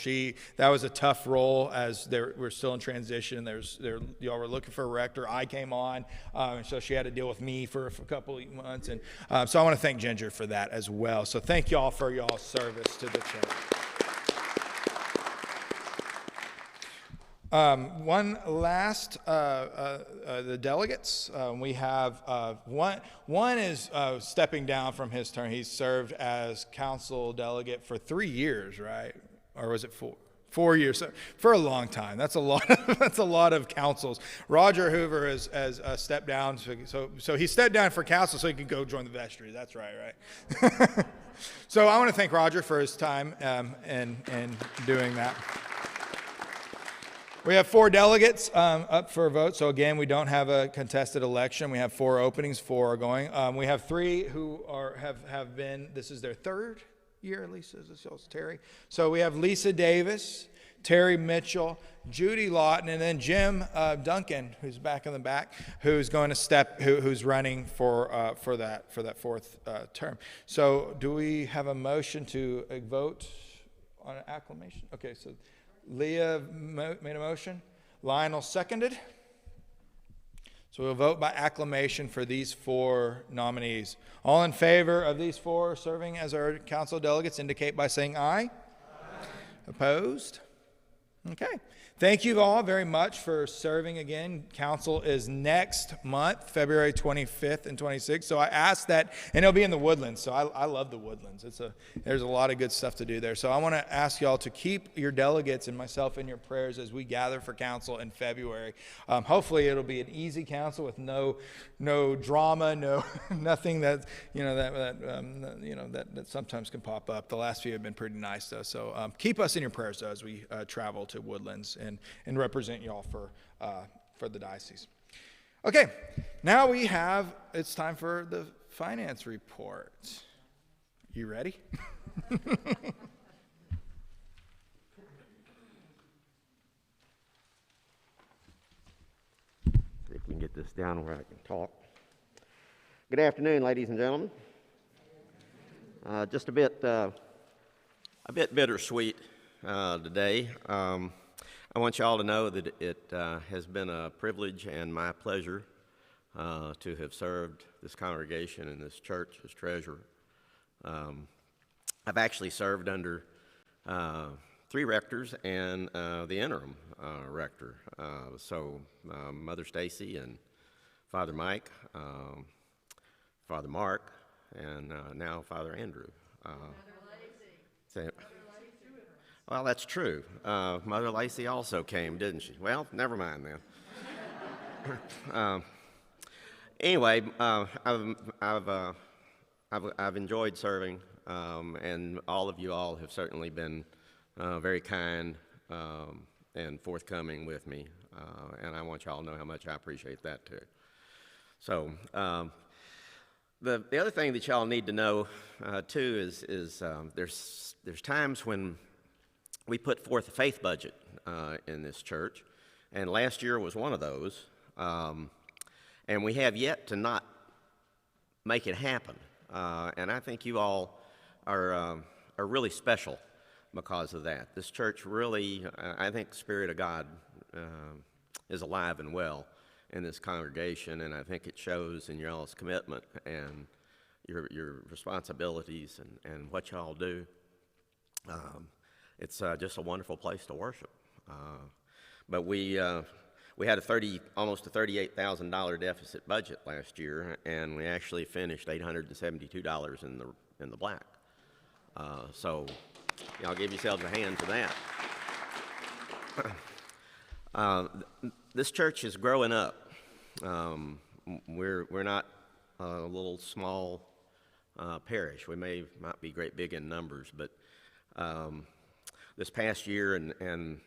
That was a tough role as we're still in transition. Y'all were looking for a rector. I came on, and so she had to deal with me for a couple of months. And so I want to thank Ginger for that as well. So thank y'all for y'all's service to the church. One last, the delegates. We have one is stepping down from his term. He's served as council delegate for 3 years, right? Or was it 4? 4 years, for a long time. That's a lot. That's a lot of councils. Roger Hoover has stepped down, so he stepped down for council so he could go join the vestry. That's right. So I want to thank Roger for his time and doing that. We have 4 delegates up for a vote. So again, we don't have a contested election. We have 4 openings. 4 are going. We have 3 who have been. This is their 3rd year. Lisa, is this y'all's? Terry? So we have Lisa Davis, Terry Mitchell, Judy Lawton, and then Jim Duncan, who's back in the back, who's going to who's running for that 4th term. So do we have a motion to vote on an acclamation? Okay, so Leah made a motion. Lionel seconded. So we'll vote by acclamation for these 4 nominees. All in favor of these 4 serving as our council delegates indicate by saying aye. Aye. Opposed? Okay. Thank you all very much for serving again. Council is next month, February 25th and 26th. So I asked that, and it'll be in the Woodlands. So I love the Woodlands. There's a lot of good stuff to do there. So I want to ask y'all to keep your delegates and myself in your prayers as we gather for council in February. Hopefully it'll be an easy council with no drama, nothing that that sometimes can pop up. The last few have been pretty nice though. So keep us in your prayers though as we travel to Woodlands and represent y'all for the diocese. Okay, now it's time for the finance report. You ready? See if we can get this down where I can talk. Good afternoon, ladies and gentlemen. Just a bit bittersweet today. I want you all to know that it has been a privilege and my pleasure to have served this congregation and this church as treasurer. I've actually served under 3 rectors and the interim rector. So Mother Stacy and Father Mike, Father Mark, and now Father Andrew. Well, that's true. Mother Lacey also came, didn't she? Well, never mind then. Anyway, I've enjoyed serving, and all of you all have certainly been very kind and forthcoming with me, and I want you all to know how much I appreciate that too. So the other thing that y'all need to know too is there's times when we put forth a faith budget in this church, and last year was one of those, and we have yet to not make it happen. And I think you all are really special because of that. This church really, I think the Spirit of God is alive and well in this congregation, and I think it shows in y'all's commitment and your responsibilities and what y'all do. It's just a wonderful place to worship. But we had almost a $38,000 deficit budget last year, and we actually finished $872 in the black. So y'all give yourselves a hand for that. This church is growing up. We're not a little small parish. We might be great big in numbers, but this past year and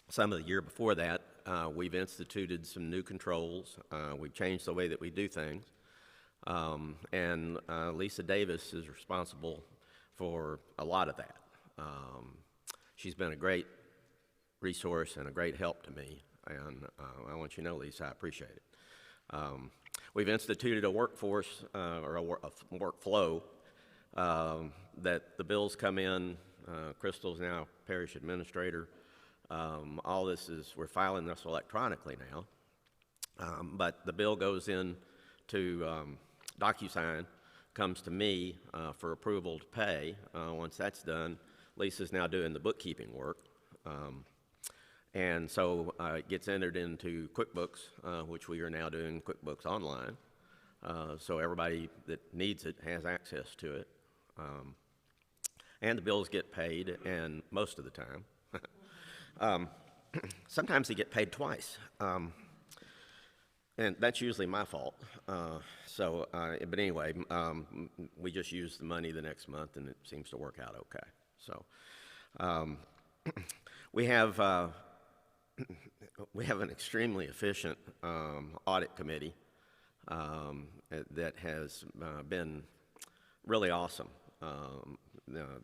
some of the year before that, we've instituted some new controls. We've changed the way that we do things. And Lisa Davis is responsible for a lot of that. She's been a great resource and a great help to me, and I want you to know, Lisa, I appreciate it. We've instituted a workforce or a workflow that the bills come in. Crystal's now parish administrator. All this we're filing this electronically now, but the bill goes in to DocuSign, comes to me for approval to pay. Once that's done, Lisa's now doing the bookkeeping work. And so it gets entered into QuickBooks, which we are now doing QuickBooks Online. So everybody that needs it has access to it. And the bills get paid, and most of the time. Sometimes they get paid twice. And that's usually my fault. But anyway, we just use the money the next month, and it seems to work out okay. So we have an extremely efficient audit committee that has been really awesome.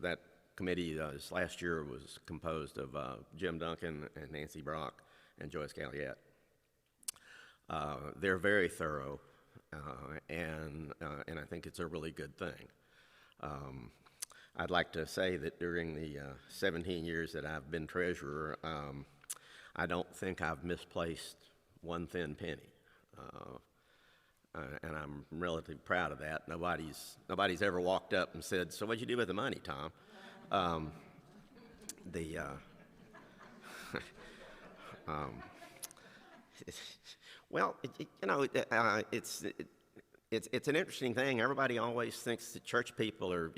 That committee this last year was composed of Jim Duncan and Nancy Brock and Joyce Galliette. They're very thorough, and I think it's a really good thing. I'd like to say that during the 17 years that I've been treasurer, I don't think I've misplaced one thin penny, and I'm relatively proud of that. Nobody's ever walked up and said, "So what'd you do with the money, Tom?" Well, it's an interesting thing. Everybody always thinks that church people are,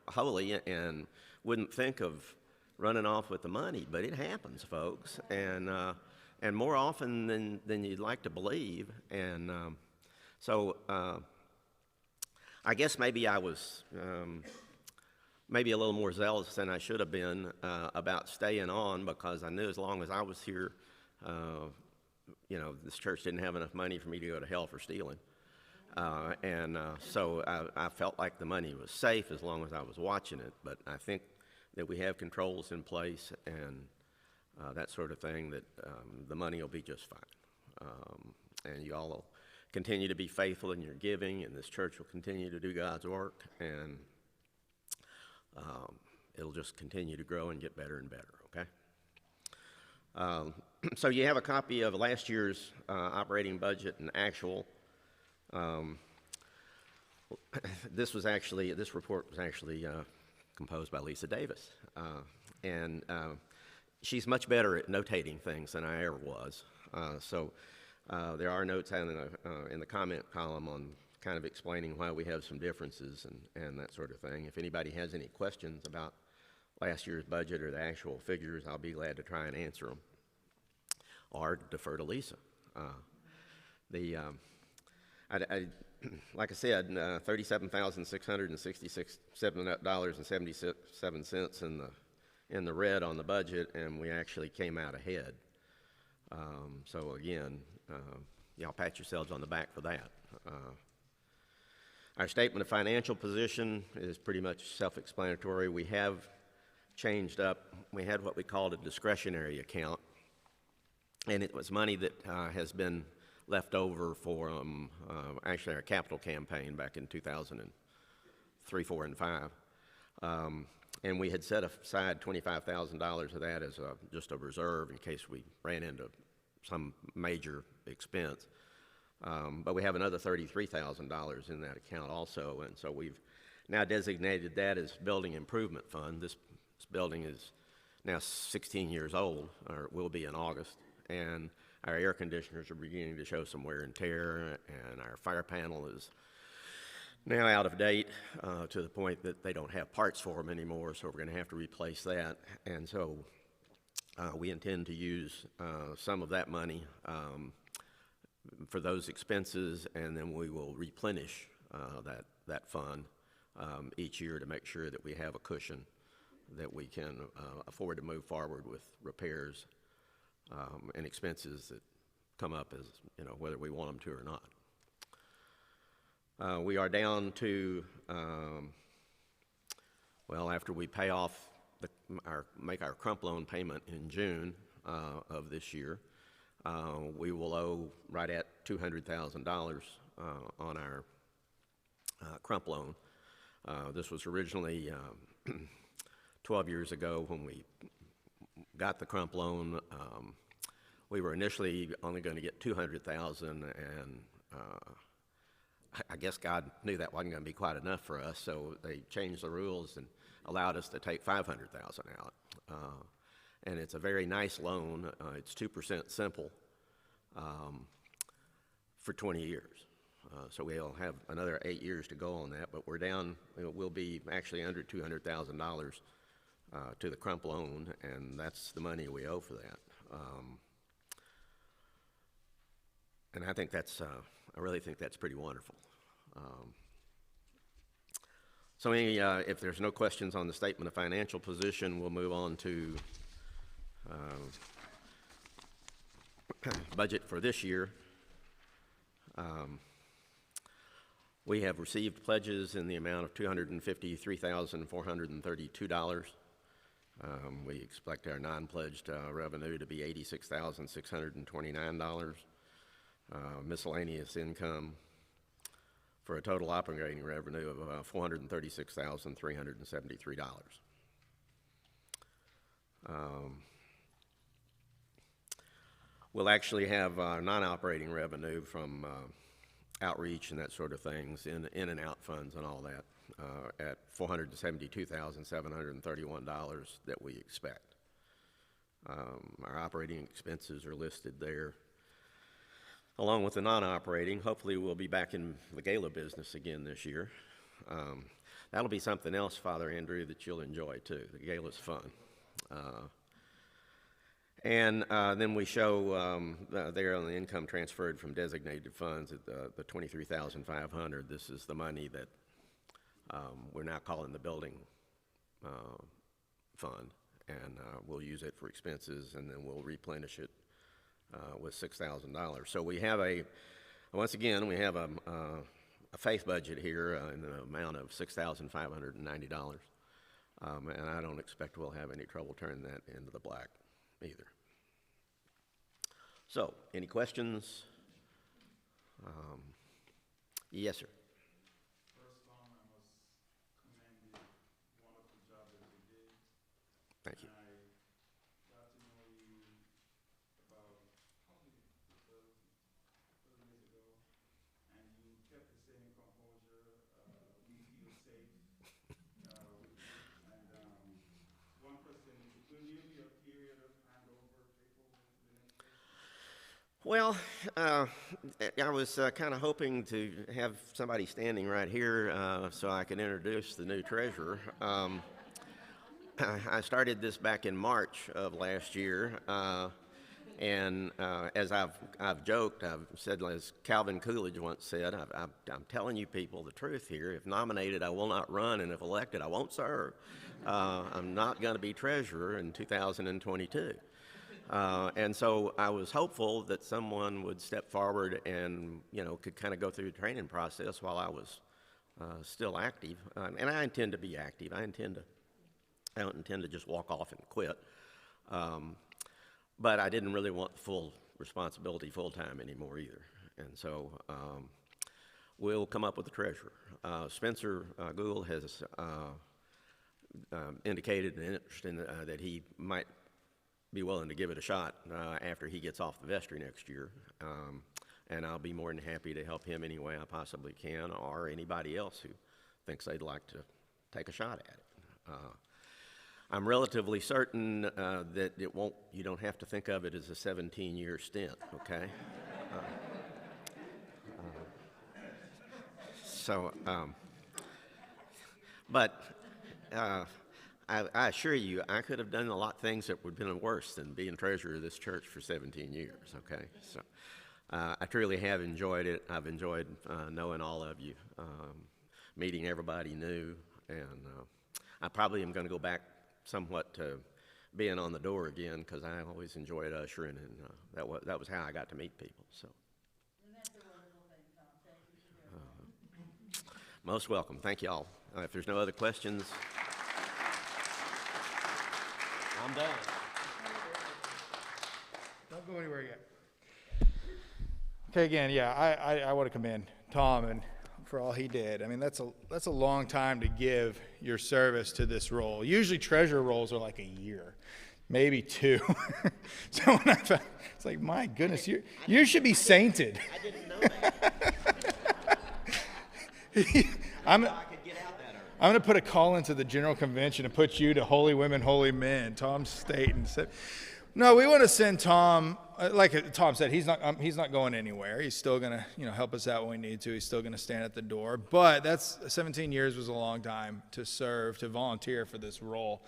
holy and wouldn't think of running off with the money, but it happens, folks, and more often than you'd like to believe. And so I guess maybe I was maybe a little more zealous than I should have been about staying on, because I knew as long as I was here, this church didn't have enough money for me to go to hell for stealing. So I felt like the money was safe as long as I was watching it. But I think that we have controls in place and that sort of thing, that the money will be just fine. And you all will continue to be faithful in your giving, and this church will continue to do God's work, and it'll just continue to grow and get better and better, okay? So you have a copy of last year's operating budget and actual. This report was actually composed by Lisa Davis, and she's much better at notating things than I ever was. So there are notes in the comment column on kind of explaining why we have some differences and that sort of thing. If anybody has any questions about last year's budget or the actual figures, I'll be glad to try and answer them, or defer to Lisa. Like I said, $37,667.77 in the red on the budget, and we actually came out ahead. So again, y'all pat yourselves on the back for that. Our statement of financial position is pretty much self-explanatory. We have changed up. We had what we called a discretionary account, and it was money that has been left over for actually our capital campaign back in 2003, 4, and 5. And we had set aside $25,000 of that as just a reserve in case we ran into some major expense. But we have another $33,000 in that account also, and so we've now designated that as building improvement fund. This building is now 16 years old, or it will be in August, and our air conditioners are beginning to show some wear and tear, and our fire panel is now out of date to the point that they don't have parts for them anymore, so we're going to have to replace that. And so we intend to use some of that money for those expenses, and then we will replenish that fund each year to make sure that we have a cushion that we can afford to move forward with repairs and expenses that come up, as you know, whether we want them to or not. We are down to, well, after we pay off, make our crump loan payment in June of this year, we will owe right at $200,000 on our crump loan. This was originally 12 years ago when we got the crump loan. We were initially only going to get $200,000, and I guess God knew that wasn't going to be quite enough for us, so they changed the rules and allowed us to take $500,000 out. And it's a very nice loan. It's 2% simple for 20 years. So we'll have another 8 years to go on that, but we're down, we'll be actually under $200,000 to the crump loan, and that's the money we owe for that. And I think that's, I really think that's pretty wonderful. So if there's no questions on the statement of financial position, we'll move on to budget for this year. We have received pledges in the amount of $253,432. We expect our non-pledged revenue to be $86,629. Miscellaneous income for a total operating revenue of $436,373. We'll actually have non-operating revenue from outreach and that sort of things, in and out funds and all that, at $472,731 that we expect. Our operating expenses are listed there, along with the non-operating. Hopefully we'll be back in the gala business again this year. That'll be something else, Father Andrew, that you'll enjoy too. The gala's fun. And then we show there on the income transferred from designated funds at the $23,500. This is the money that we're now calling the building fund, and we'll use it for expenses, and then we'll replenish it with $6,000. So we have once again, we have a faith budget here in the amount of $6,590, and I don't expect we'll have any trouble turning that into the black either. So, any questions? Yes, sir. First I must commend the wonderful job that you did. Thank you. I got to know you about probably 30 years ago, and you kept the same composure. We feel safe with you. And one question, will there be a period of handover, takeover to the next person? Well, I was kind of hoping to have somebody standing right here so I could introduce the new treasurer. I started this back in March of last year, and as I've joked, I've said, as Calvin Coolidge once said, I'm telling you people the truth here. If nominated, I will not run, and if elected, I won't serve. I'm not going to be treasurer in 2022. And so I was hopeful that someone would step forward and, could kind of go through the training process while I was still active. And I intend to be active. I don't intend to just walk off and quit. But I didn't really want the full responsibility full-time anymore either. And so we'll come up with a treasurer. Spencer Gould has indicated an interest in that he might be willing to give it a shot after he gets off the vestry next year. And I'll be more than happy to help him any way I possibly can, or anybody else who thinks they'd like to take a shot at it. I'm relatively certain that you don't have to think of it as a 17-year stint, okay? But I assure you, I could have done a lot of things that would have been worse than being treasurer of this church for 17 years, okay? So I truly have enjoyed it. I've enjoyed knowing all of you, meeting everybody new, and I probably am going to go back somewhat to being on the door again, because I always enjoyed ushering, and that was how I got to meet people. So, most welcome. Thank you all. If there's no other questions, I'm done. Don't go anywhere yet. Okay, again, yeah, I want to commend Tom and for all he did. I mean, that's a long time to give your service to this role. Usually treasurer roles are like a year, maybe 2. So when I found, it's like, my goodness, you should be sainted. I didn't know that. I'm I could get out that early. I'm going to put a call into the General Convention and put you to Holy Women, Holy Men. Tom Staten said, no, we want to send Tom, like Tom said, he's not going anywhere. He's still going to, help us out when we need to. He's still going to stand at the door. But 17 years was a long time to serve, to volunteer for this role.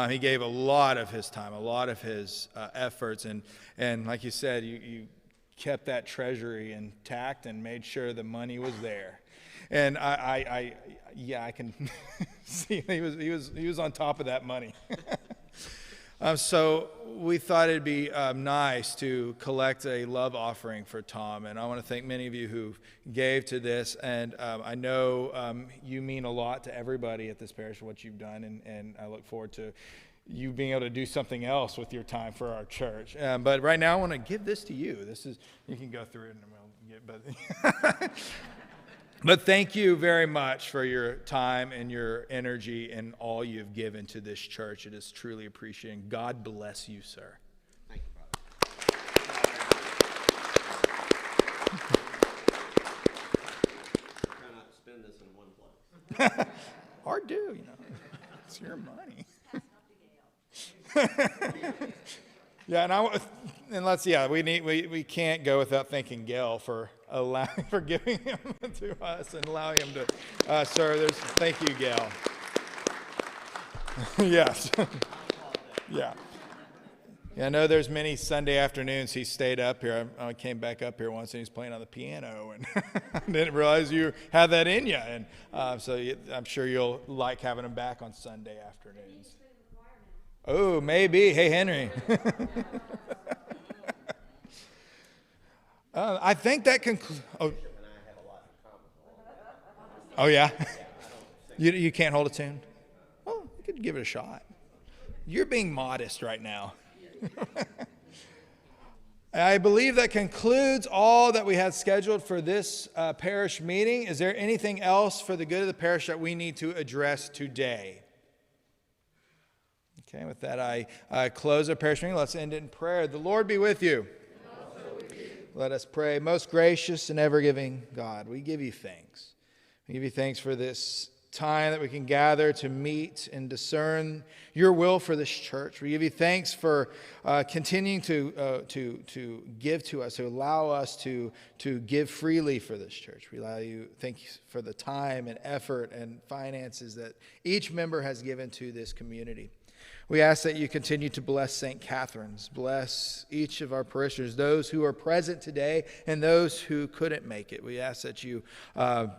He gave a lot of his time, a lot of his efforts. And like you said, you kept that treasury intact and made sure the money was there. And I can see he was on top of that money. So we thought it'd be nice to collect a love offering for Tom, and I want to thank many of you who gave to this. And I know you mean a lot to everybody at this parish, what you've done, and I look forward to you being able to do something else with your time for our church. But right now, I want to give this to you. You can go through it, and we'll get. But thank you very much for your time and your energy and all you've given to this church. It is truly appreciated. God bless you, sir. Thank you, Father. Try not to spend this in one place. Or do, it's your money. Yeah, we can't go without thanking Gail for giving him to us and allowing him to serve. Thank you, Gail. Yes. Yeah. I know there's many Sunday afternoons he stayed up here. I came back up here once and he's playing on the piano, and I didn't realize you had that in you. And I'm sure you'll like having him back on Sunday afternoons. Oh, maybe. Hey, Henry. I think that concludes. Oh, yeah? You can't hold a tune? Well, you could give it a shot. You're being modest right now. I believe that concludes all that we had scheduled for this parish meeting. Is there anything else for the good of the parish that we need to address today? Okay, with that, I close our parish meeting. Let's end it in prayer. The Lord be with you. Let us pray. Most gracious and ever-giving God, we give you thanks. We give you thanks for this time that we can gather to meet and discern your will for this church. We give you thanks for continuing to give to us, to allow us to give freely for this church. We thank you for the time and effort and finances that each member has given to this community. We ask that you continue to bless St. Catherine's, bless each of our parishioners, those who are present today and those who couldn't make it. We ask that you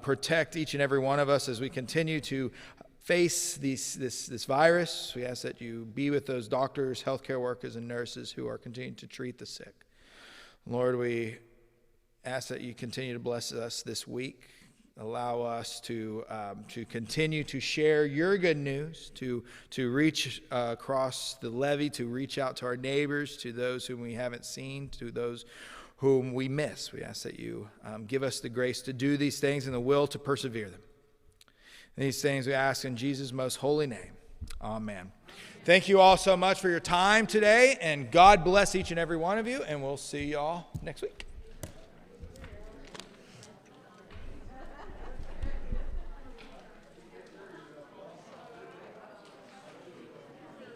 protect each and every one of us as we continue to face this virus. We ask that you be with those doctors, healthcare workers, and nurses who are continuing to treat the sick. Lord, we ask that you continue to bless us this week. Allow us to continue to share your good news, to reach across the levee, to reach out to our neighbors, to those whom we haven't seen, to those whom we miss. We ask that you give us the grace to do these things and the will to persevere them. And these things we ask in Jesus' most holy name. Amen. Thank you all so much for your time today, and God bless each and every one of you, and we'll see you all next week.